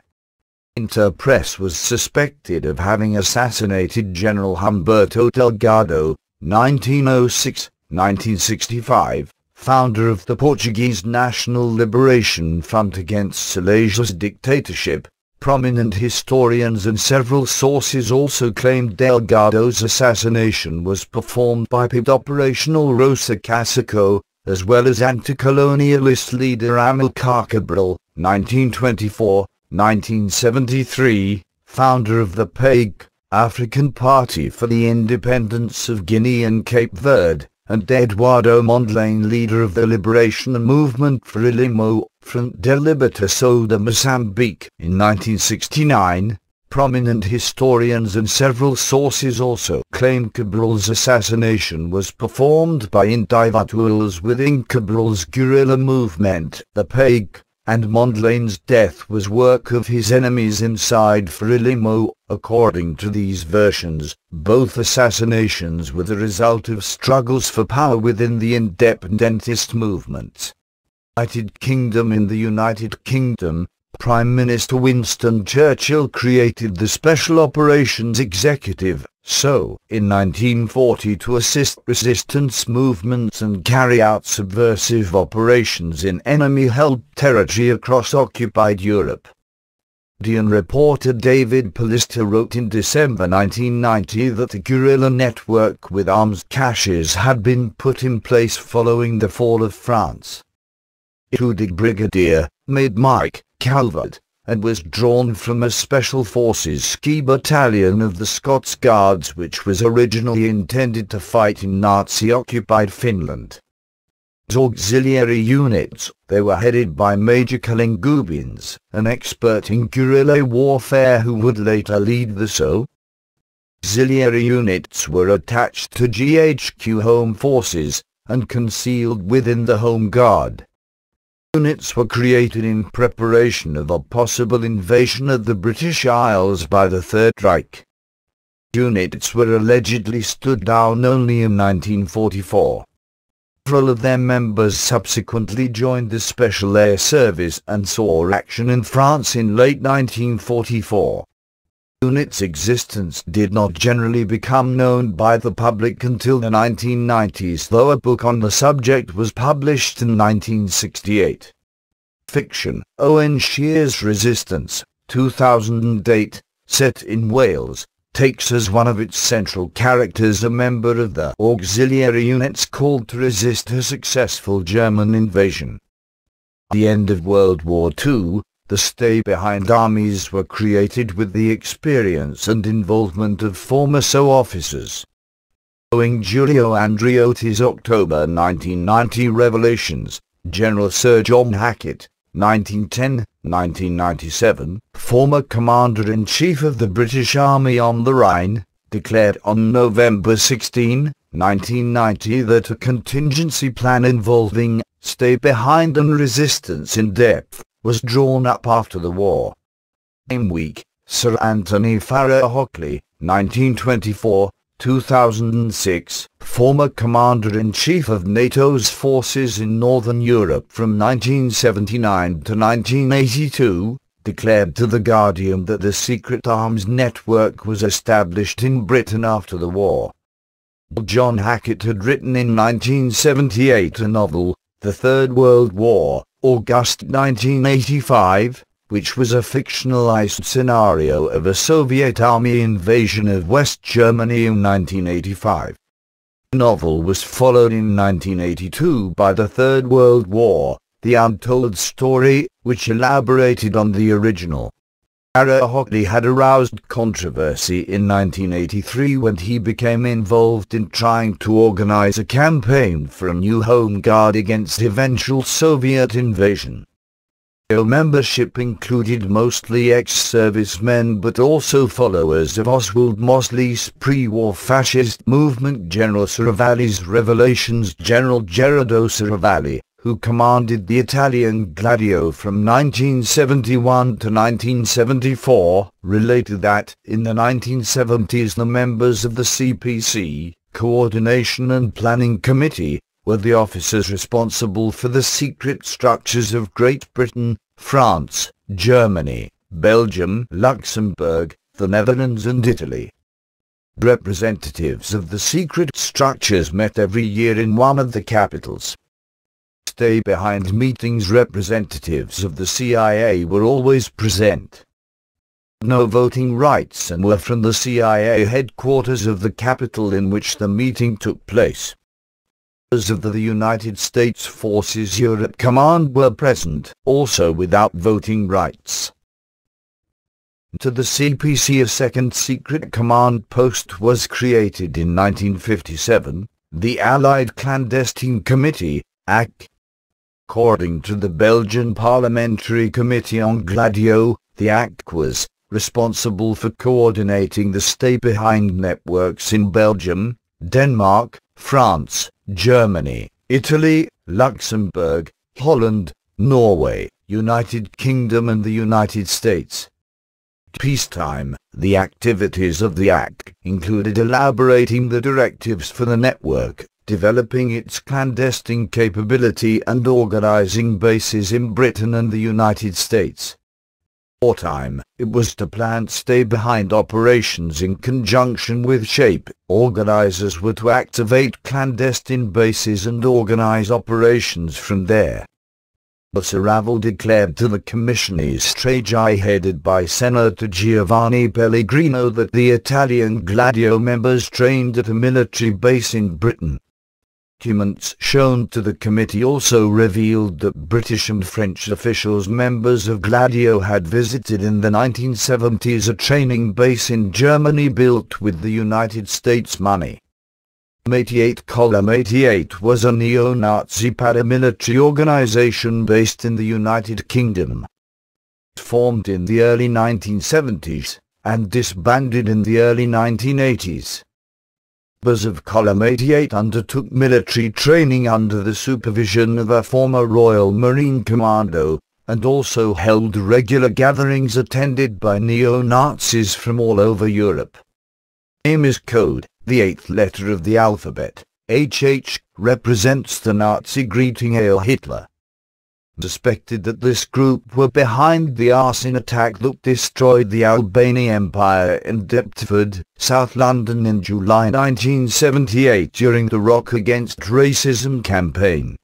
Interpress was suspected of having assassinated General Humberto Delgado, 1906-1965, founder of the Portuguese National Liberation Front against Silesia's dictatorship. Prominent historians and several sources also claimed Delgado's assassination was performed by Operational Rosa Casaco, as well as anti-colonialist leader Amilcar Cabral, 1924-1973, founder of the PAIG, African Party for the Independence of Guinea and Cape Verde, and Eduardo Mondlane, leader of the Liberation Movement Frelimo, Front de Libertação de Moçambique, in 1969. Prominent historians and several sources also claim Cabral's assassination was performed by individuals within Cabral's guerrilla movement, the PAIG, and Mondlane's death was work of his enemies inside Frelimo. According to these versions, both assassinations were the result of struggles for power within the independentist movements. United Kingdom. In the United Kingdom, Prime Minister Winston Churchill created the Special Operations Executive, SO, in 1940 to assist resistance movements and carry out subversive operations in enemy-held territory across occupied Europe. Guardian reporter David Pallister wrote in December 1990 that the guerrilla network with arms caches had been put in place following the fall of France. included Brigadier, made Mike Calvert, and was drawn from a Special Forces ski battalion of the Scots Guards which was originally intended to fight in Nazi-occupied Finland. As auxiliary units, they were headed by Major Kalingubians, an expert in guerrilla warfare who would later lead the SO. Auxiliary units were attached to GHQ Home Forces, and concealed within the Home Guard. Units were created in preparation of a possible invasion of the British Isles by the Third Reich. Units were allegedly stood down only in 1944. Several of their members subsequently joined the Special Air Service and saw action in France in late 1944. Unit's existence did not generally become known by the public until the 1990s, though a book on the subject was published in 1968. Fiction, Owen Shear's Resistance, 2008, set in Wales, takes as one of its central characters a member of the auxiliary units called to resist a successful German invasion. At the end of World War II, the stay-behind armies were created with the experience and involvement of former SO officers. Following Giulio Andreotti's October 1990 revelations, General Sir John Hackett, 1910-1997, former Commander-in-Chief of the British Army on the Rhine, declared on November 16, 1990 that a contingency plan involving stay-behind and resistance in depth was drawn up after the war. Same week, Sir Anthony Farrar Hockley, 1924-2006, former Commander-in-Chief of NATO's forces in Northern Europe from 1979 to 1982, declared to The Guardian that a secret arms network was established in Britain after the war. John Hackett had written in 1978 a novel, The Third World War, August 1985, which was a fictionalized scenario of a Soviet army invasion of West Germany in 1985. The novel was followed in 1982 by The Third World War, The Untold Story, which elaborated on the original. Farrar Hockley had aroused controversy in 1983 when he became involved in trying to organize a campaign for a new Home Guard against eventual Soviet invasion. Their membership included mostly ex-servicemen but also followers of Oswald Mosley's pre-war fascist movement. General Saravalli's revelations. General Gerardo Saravalli, who commanded the Italian Gladio from 1971 to 1974, related that, in the 1970s the members of the CPC, Coordination and Planning Committee, were the officers responsible for the secret structures of Great Britain, France, Germany, Belgium, Luxembourg, the Netherlands and Italy. Representatives of the secret structures met every year in one of the capitals. Stay-behind meetings. Representatives of the CIA were always present. No voting rights and were from the CIA headquarters of the capital in which the meeting took place. Members of the United States Forces Europe Command were present, also without voting rights. To the CPC a second secret command post was created in 1957, the Allied Clandestine Committee, AC. According to the Belgian Parliamentary Committee on Gladio, the AC was responsible for coordinating the stay-behind networks in Belgium, Denmark, France, Germany, Italy, Luxembourg, Holland, Norway, United Kingdom and the United States. Peacetime, the activities of the AC included elaborating the directives for the network, developing its clandestine capability and organizing bases in Britain and the United States. Wartime, it was to plan stay-behind operations in conjunction with SHAPE. Organizers were to activate clandestine bases and organize operations from there. Saraval declared to the Commissione Stragi headed by Senator Giovanni Pellegrino that the Italian Gladio members trained at a military base in Britain. documents shown to the committee also revealed that British and French officials members of Gladio had visited in the 1970s a training base in Germany built with the United States money. Column 88 was a neo-Nazi paramilitary organization based in the United Kingdom. Formed in the early 1970s and disbanded in the early 1980s. Members of Column 88 undertook military training under the supervision of a former Royal Marine Commando, and also held regular gatherings attended by neo-Nazis from all over Europe. Name is code. The eighth letter of the alphabet, HH, represents the Nazi greeting Hail Hitler. Suspected that this group were behind the arson attack that destroyed the Albanian Empire in Deptford, South London in July 1978 during the Rock Against Racism campaign.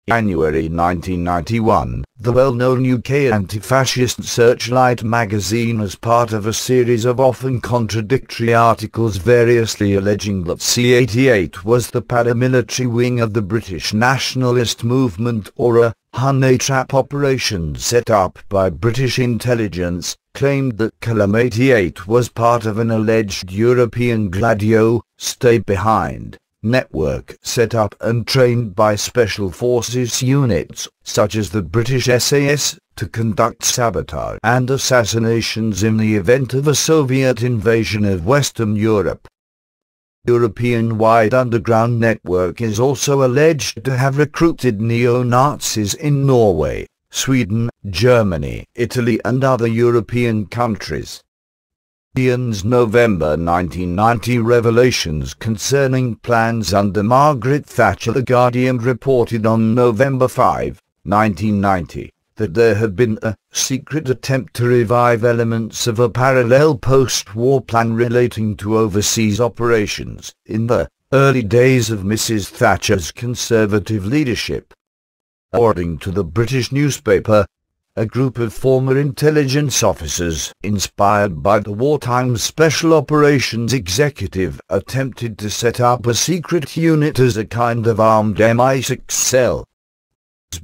January 1991, the well-known UK anti-fascist Searchlight magazine, as part of a series of often contradictory articles variously alleging that C-88 was the paramilitary wing of the British nationalist movement or a honey trap operation set up by British intelligence, claimed that Column 88 was part of an alleged European Gladio, stay behind, network set up and trained by special forces units, such as the British SAS, to conduct sabotage and assassinations in the event of a Soviet invasion of Western Europe. European-wide underground network is also alleged to have recruited neo-Nazis in Norway, Sweden, Germany, Italy and other European countries. Guardian's November 1990 revelations concerning plans under Margaret Thatcher. The Guardian reported on November 5, 1990, that there had been a secret attempt to revive elements of a parallel post-war plan relating to overseas operations in the early days of Mrs. Thatcher's Conservative leadership. According to the British newspaper, a group of former intelligence officers, inspired by the wartime Special Operations Executive, attempted to set up a secret unit as a kind of armed MI6 cell.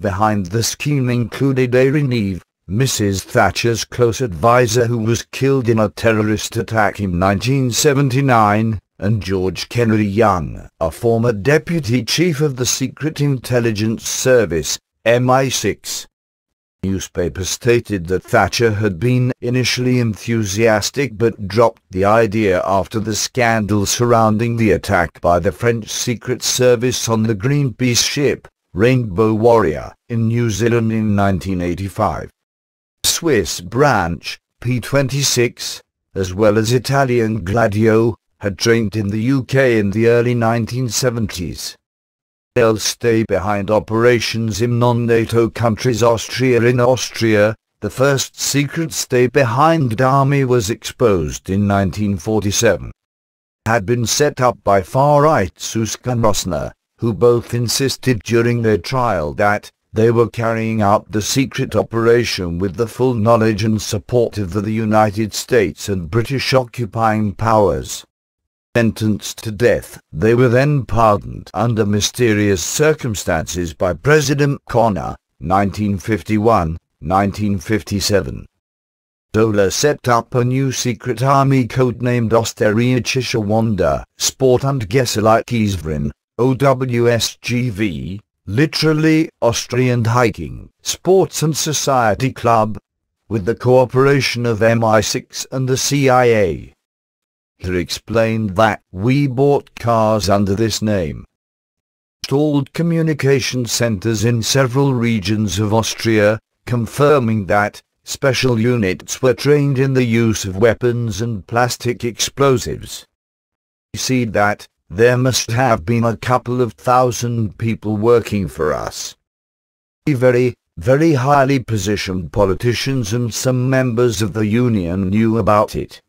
Behind the scheme included Erin Eve, Mrs. Thatcher's close advisor who was killed in a terrorist attack in 1979, and George Kennedy Young, a former deputy chief of the Secret Intelligence Service, MI6. Newspaper stated that Thatcher had been initially enthusiastic but dropped the idea after the scandal surrounding the attack by the French Secret Service on the Greenpeace ship, Rainbow Warrior, in New Zealand in 1985. Swiss branch, P-26, as well as Italian Gladio, had trained in the UK in the early 1970s. They'll stay behind operations in non-NATO countries. In Austria, the first secret stay-behind army was exposed in 1947. It had been set up by far-right Suska and Rosner, who both insisted during their trial that they were carrying out the secret operation with the full knowledge and support of the United States and British occupying powers. Sentenced to death, they were then pardoned under mysterious circumstances by President Connor, 1951-1957. Zola set up a new secret army codenamed Österreichische Wander, Sport und Gesellschaftlichen, OWSGV, literally Austrian Hiking, Sports and Society Club, with the cooperation of MI6 and the CIA. Hitler explained that we bought cars under this name. Installed communication centers in several regions of Austria, confirming that special units were trained in the use of weapons and plastic explosives. We see that there must have been a couple of thousand people working for us. Very, very highly positioned politicians and some members of the union knew about it.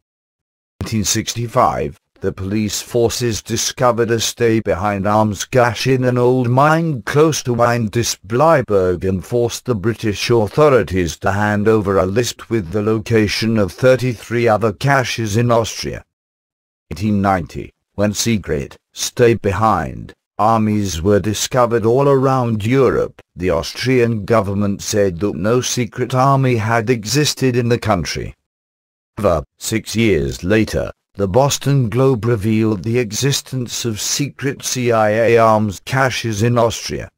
1965, the police forces discovered a stay-behind arms cache in an old mine close to Windisbleiberg and forced the British authorities to hand over a list with the location of 33 other caches in Austria. 1890, when secret, stay-behind, armies were discovered all around Europe. The Austrian government said that no secret army had existed in the country. However, 6 years later, the Boston Globe revealed the existence of secret CIA arms caches in Austria.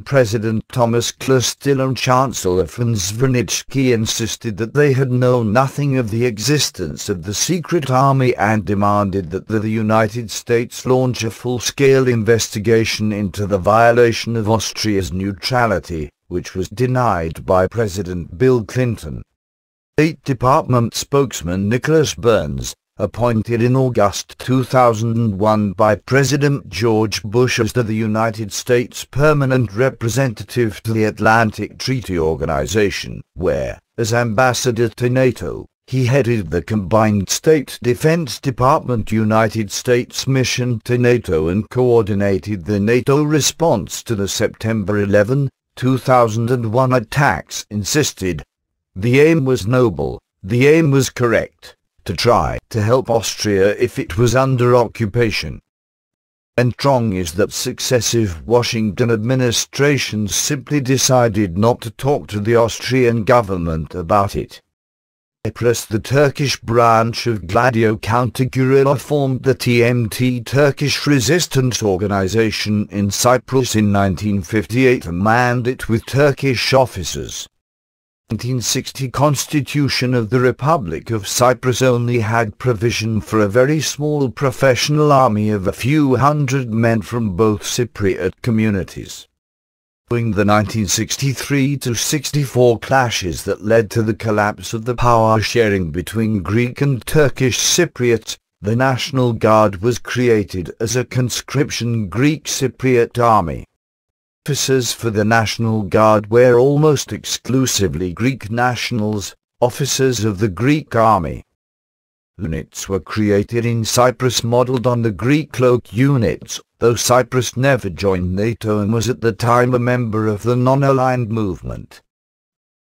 President Thomas Clistel and Chancellor Franz Vranitzky insisted that they had known nothing of the existence of the secret army and demanded that the United States launch a full-scale investigation into the violation of Austria's neutrality, which was denied by President Bill Clinton. State Department spokesman Nicholas Burns, appointed in August 2001 by President George Bush as the United States permanent representative to the Atlantic Treaty Organization, where, as ambassador to NATO, he headed the Combined State Defense Department United States mission to NATO and coordinated the NATO response to the September 11, 2001 attacks, insisted, "The aim was noble, the aim was correct. To try to help Austria if it was under occupation." And strong is that successive Washington administrations simply decided not to talk to the Austrian government about it. Cyprus, the Turkish branch of Gladio counter-guerrilla, formed the TMT Turkish Resistance Organization in Cyprus in 1958 and manned it with Turkish officers. 1960 Constitution of the Republic of Cyprus only had provision for a very small professional army of a few hundred men from both Cypriot communities. Following the 1963-64 clashes that led to the collapse of the power sharing between Greek and Turkish Cypriots, the National Guard was created as a conscription Greek Cypriot army. Officers for the National Guard were almost exclusively Greek nationals, officers of the Greek army. Units were created in Cyprus modeled on the Greek cloak units, though Cyprus never joined NATO and was at the time a member of the non-aligned movement.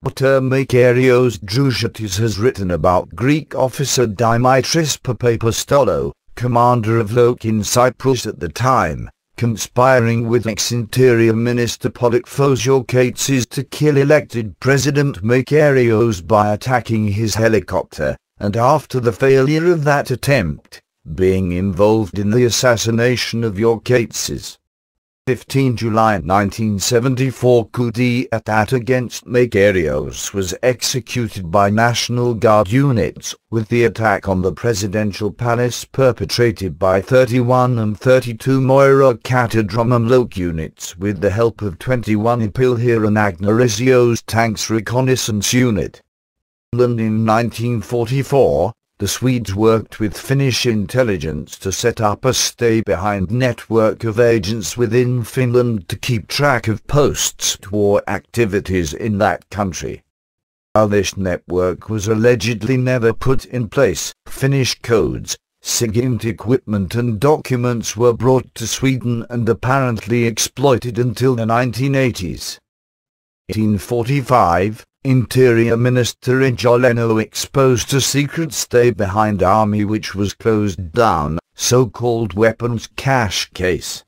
Author Makarios Droujatis has written about Greek officer Dimitris Papapostolou, commander of Lok in Cyprus at the time, conspiring with ex-Interior Minister Polykphos Yorkatsis to kill elected President Makarios by attacking his helicopter, and after the failure of that attempt, being involved in the assassination of Yorkatsis. 15 July 1974 coup d'état against Makarios was executed by National Guard units, with the attack on the presidential palace perpetrated by 31 and 32 Moro Catadromum units with the help of 21 Ipilhir and Agnarisios tanks reconnaissance unit. In 1944, the Swedes worked with Finnish intelligence to set up a stay-behind network of agents within Finland to keep track of post-war activities in that country. While this network was allegedly never put in place, Finnish codes, SIGINT equipment and documents were brought to Sweden and apparently exploited until the 1980s. 1845, Interior Minister Ijoleno exposed a secret stay-behind army which was closed down, so-called weapons cache case.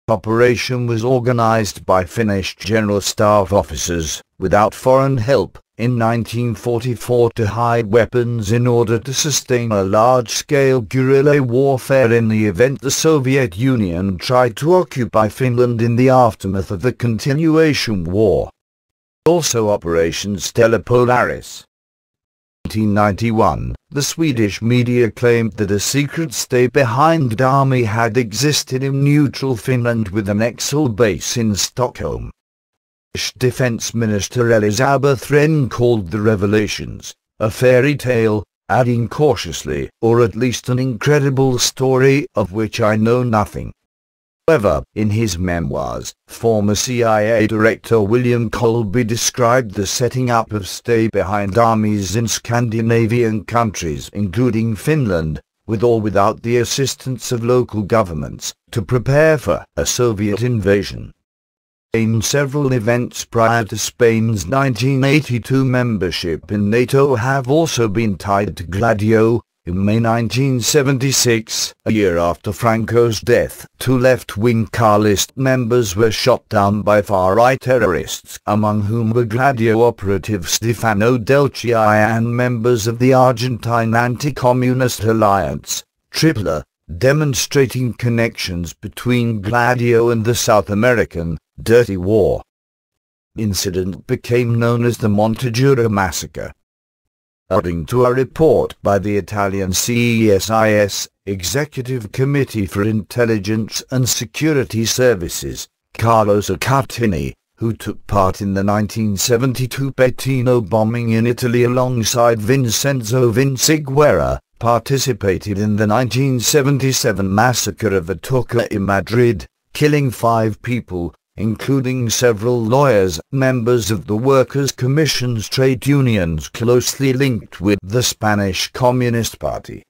Operation was organized by Finnish General Staff officers, without foreign help, in 1944 to hide weapons in order to sustain a large-scale guerrilla warfare in the event the Soviet Union tried to occupy Finland in the aftermath of the Continuation War. Also Operation Stella Polaris. 1991, the Swedish media claimed that a secret stay-behind army had existed in neutral Finland with an Exel base in Stockholm. Defense Minister Elizabeth Wren called the revelations a fairy tale, adding cautiously, or at least an incredible story of which I know nothing. However, in his memoirs, former CIA Director William Colby described the setting up of stay-behind armies in Scandinavian countries including Finland, with or without the assistance of local governments, to prepare for a Soviet invasion. In several events prior to Spain's 1982 membership in NATO have also been tied to Gladio, In May 1976, a year after Franco's death, two left-wing Carlist members were shot down by far-right terrorists, among whom were Gladio operative Stefano Delci and members of the Argentine Anti-Communist Alliance, AAA, demonstrating connections between Gladio and the South American Dirty War. The incident became known as the Monteguro Massacre. According to a report by the Italian CESIS, Executive Committee for Intelligence and Security Services, Carlos Acatini, who took part in the 1972 Patino bombing in Italy alongside Vincenzo Vinciguerra, participated in the 1977 massacre of Atocha in Madrid, killing 5 people, including several lawyers, members of the Workers' Commission's trade unions closely linked with the Spanish Communist Party.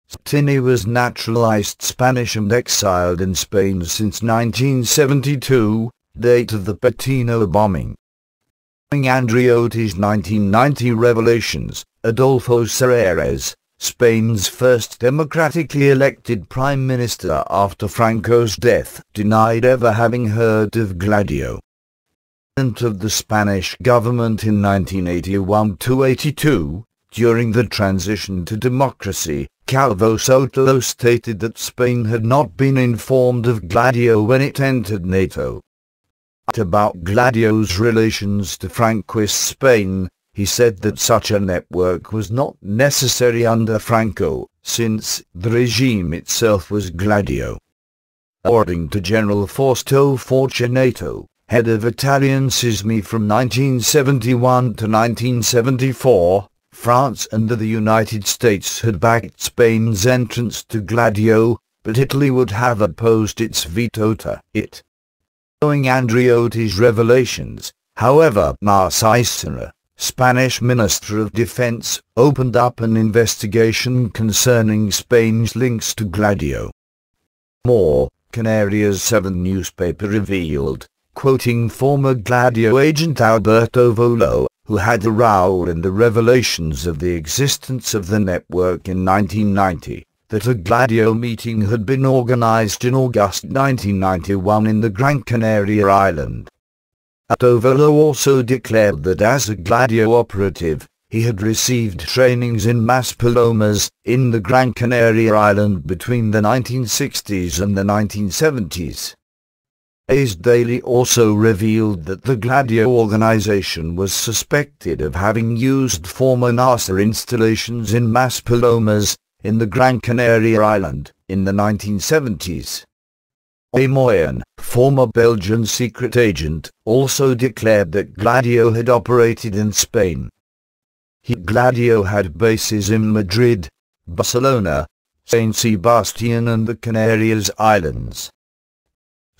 Acatini was naturalized Spanish and exiled in Spain since 1972, date of the Patino bombing. Following Andreotti's 1990 revelations, Adolfo Cereres, Spain's first democratically elected prime minister after Franco's death, denied ever having heard of Gladio. Of the Spanish government in 1981–82, during the transition to democracy, Calvo Sotelo stated that Spain had not been informed of Gladio when it entered NATO. About Gladio's relations to Franquist Spain, he said that such a network was not necessary under Franco, since the regime itself was Gladio. According to General Fausto Fortunato, head of Italian SISMI from 1971 to 1974, France and the United States had backed Spain's entrance to Gladio, but Italy would have opposed its veto to it. Following Andreotti's revelations, however, Massacre, Spanish Minister of Defense, opened up an investigation concerning Spain's links to Gladio. More, Canarias 7 newspaper revealed, quoting former Gladio agent Alberto Volo, who had a role in the revelations of the existence of the network in 1990, that a Gladio meeting had been organized in August 1991 in the Gran Canaria island. Volo also declared that as a Gladio operative, he had received trainings in Maspalomas, in the Gran Canaria island between the 1960s and the 1970s. AS Daily also revealed that the Gladio organization was suspected of having used former NASA installations in Maspalomas, in the Gran Canaria island, in the 1970s. Moyen, former Belgian secret agent, also declared that Gladio had operated in Spain. Gladio had bases in Madrid, Barcelona, Saint Sebastian and the Canarias Islands.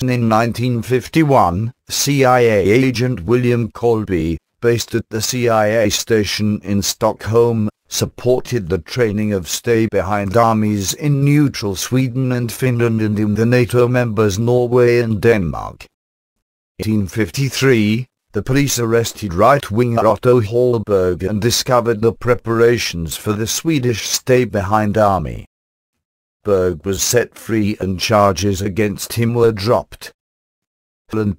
In 1951, CIA agent William Colby, based at the CIA station in Stockholm, supported the training of stay-behind armies in neutral Sweden and Finland and in the NATO members Norway and Denmark. In 1853, the police arrested right-winger Otto Hallberg and discovered the preparations for the Swedish stay-behind army. Berg was set free and charges against him were dropped.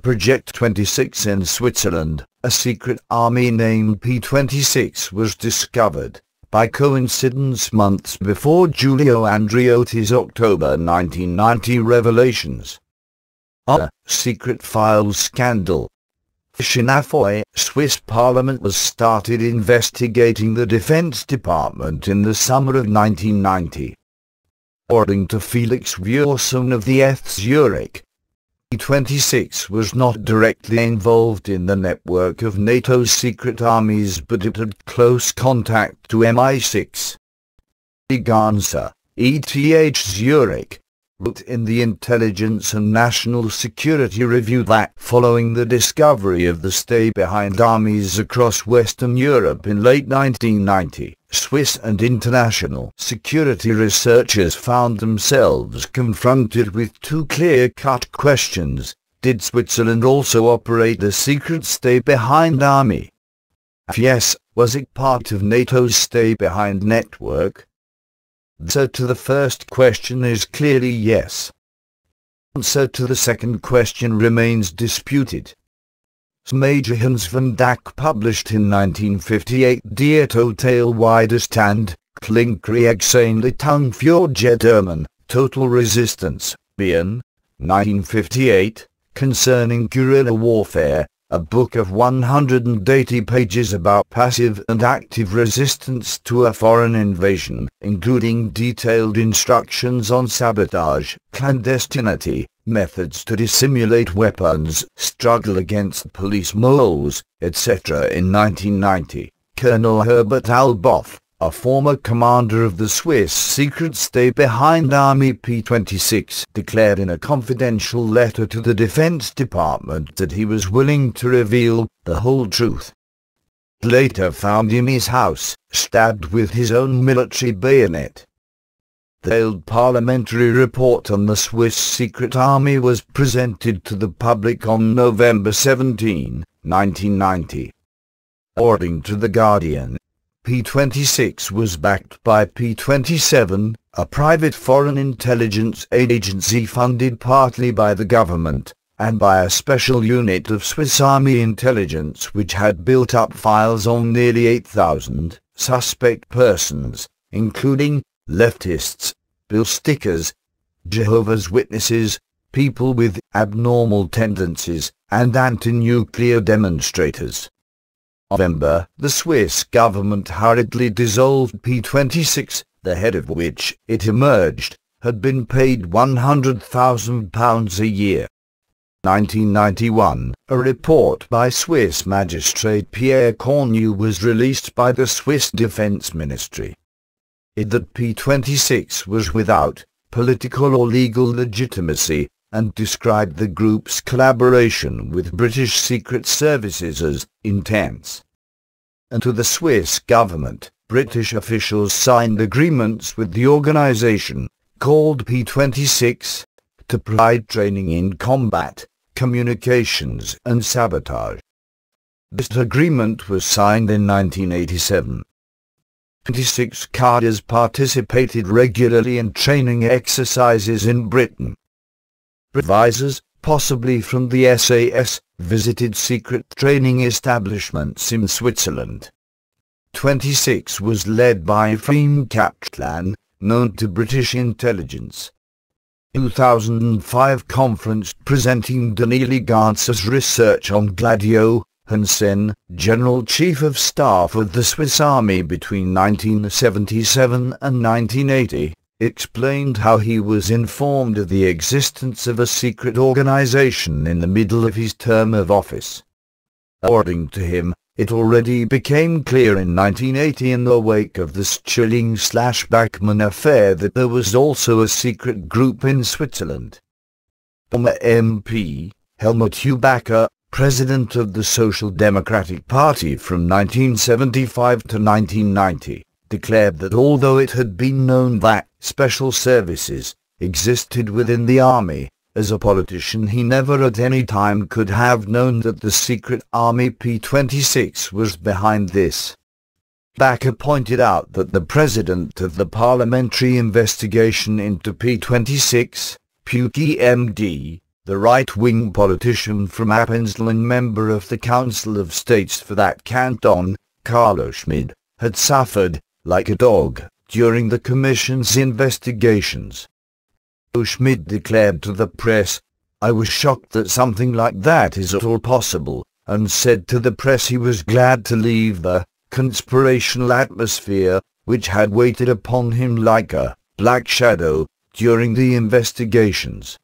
Project 26 in Switzerland, a secret army named P-26 was discovered, by coincidence months before Giulio Andreotti's October 1990 revelations. A secret files scandal. In Swiss Parliament was started investigating the Defense Department in the summer of 1990. According to Felix Vuorson of the ETH Zurich, P-26 was not directly involved in the network of NATO's secret armies, but it had close contact to MI6. Ganser, ETH Zurich, wrote in the Intelligence and National Security Review that following the discovery of the stay-behind armies across Western Europe in late 1990, Swiss and international security researchers found themselves confronted with two clear-cut questions. Did Switzerland also operate a secret stay-behind army? If yes, was it part of NATO's stay-behind network? So to the first question is clearly yes. Answer to the second question remains disputed. Major Hans van Dijk published in 1958 Die Totaal Widerstand, Klinkriegsein für German, Total Resistance, Bien, 1958, concerning guerrilla warfare, a book of 180 pages about passive and active resistance to a foreign invasion, including detailed instructions on sabotage, clandestinity, methods to dissimulate weapons, struggle against police moles, etc. In 1990, Colonel Herbert Alboff, a former commander of the Swiss secret stay-behind Army P-26, declared in a confidential letter to the Defense Department that he was willing to reveal the whole truth. Later found in his house, stabbed with his own military bayonet. The failed parliamentary report on the Swiss secret army was presented to the public on November 17, 1990. According to The Guardian, P-26 was backed by P-27, a private foreign intelligence agency funded partly by the government, and by a special unit of Swiss Army intelligence which had built up files on nearly 8,000 suspect persons, including leftists, bill stickers, Jehovah's Witnesses, people with abnormal tendencies, and anti-nuclear demonstrators. November, the Swiss government hurriedly dissolved P-26, the head of which, it emerged, had been paid £100,000 a year. 1991, a report by Swiss magistrate Pierre Cornu was released by the Swiss Defense Ministry. It that P-26 was without political or legal legitimacy, and described the group's collaboration with British secret services as intense. And to the Swiss government, British officials signed agreements with the organization, called P-26, to provide training in combat, communications and sabotage. This agreement was signed in 1987. 26 cadres participated regularly in training exercises in Britain. Advisors, possibly from the SAS, visited secret training establishments in Switzerland. 26 was led by Ephraim Kaplan, known to British intelligence. 2005 conference presenting Daniele Gantz's research on Gladio, Hansen, General Chief of Staff of the Swiss Army between 1977 and 1980, explained how he was informed of the existence of a secret organization in the middle of his term of office. According to him, it already became clear in 1980 in the wake of the Schilling/Bachmann affair that there was also a secret group in Switzerland. Former MP, Helmut Hubacker, president of the Social Democratic Party from 1975 to 1990, declared that although it had been known that special services existed within the army, as a politician he never at any time could have known that the secret army P-26 was behind this. Backer pointed out that the president of the parliamentary investigation into P-26, Puki MD, the right-wing politician from Appenzell and member of the Council of States for that canton, Carlo Schmid, had suffered, like a dog, during the Commission's investigations. Schmid declared to the press, "I was shocked that something like that is at all possible," and said to the press he was glad to leave the conspirational atmosphere, which had waited upon him like a black shadow, during the investigations.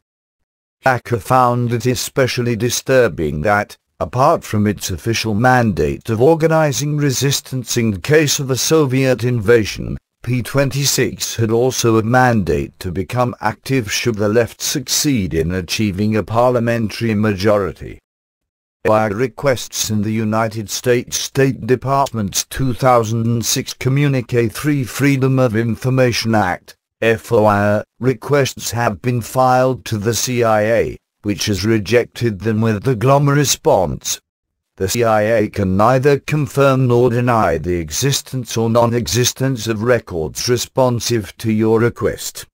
Backer found it especially disturbing that, apart from its official mandate of organizing resistance in case of a Soviet invasion, P-26 had also a mandate to become active should the left succeed in achieving a parliamentary majority. By requests in the United States State Department's 2006 Communique 3 Freedom of Information Act, FOIA, requests have been filed to the CIA, which has rejected them with the glum response, the CIA can neither confirm nor deny the existence or non-existence of records responsive to your request.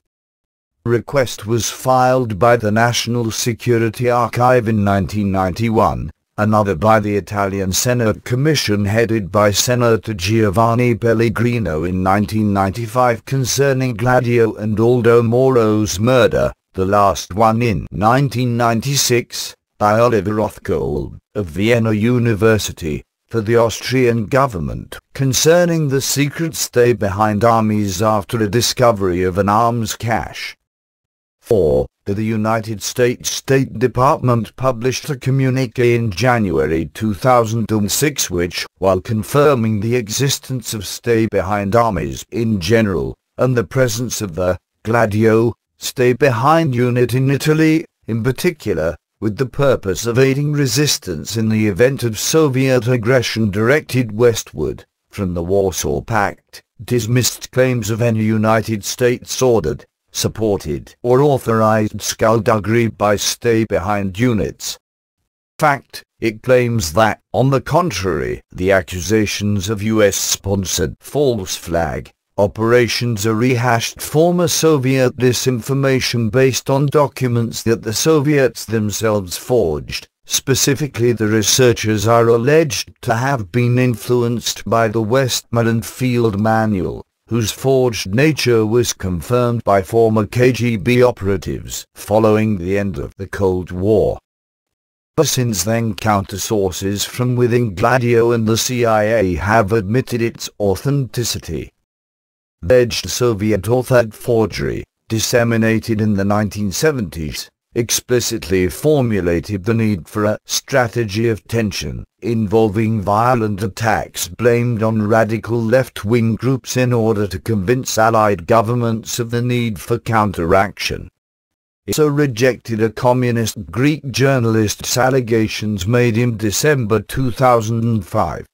Request was filed by the National Security Archive in 1991, another by the Italian Senate Commission headed by Senator Giovanni Pellegrino in 1995 concerning Gladio and Aldo Moro's murder, the last one in 1996, by Oliver Rothkold of Vienna University, for the Austrian government, concerning the secret stay behind armies after a discovery of an arms cache. 4. The United States State Department published a communique in January 2006 which, while confirming the existence of stay-behind armies in general, and the presence of the Gladio stay-behind unit in Italy, in particular, with the purpose of aiding resistance in the event of Soviet aggression directed westward, from the Warsaw Pact, dismissed claims of any United States ordered, supported or authorized skullduggery by stay-behind units. Fact, it claims that, on the contrary, the accusations of US-sponsored false flag operations are rehashed former Soviet disinformation based on documents that the Soviets themselves forged. Specifically, the researchers are alleged to have been influenced by the Westmoreland Field Manual, whose forged nature was confirmed by former KGB operatives following the end of the Cold War. But since then, counter-sources from within Gladio and the CIA have admitted its authenticity. Alleged Soviet-authored forgery, disseminated in the 1970s, explicitly formulated the need for a strategy of tension, involving violent attacks blamed on radical left-wing groups in order to convince Allied governments of the need for counteraction. It also rejected a communist Greek journalist's allegations made in December 2005,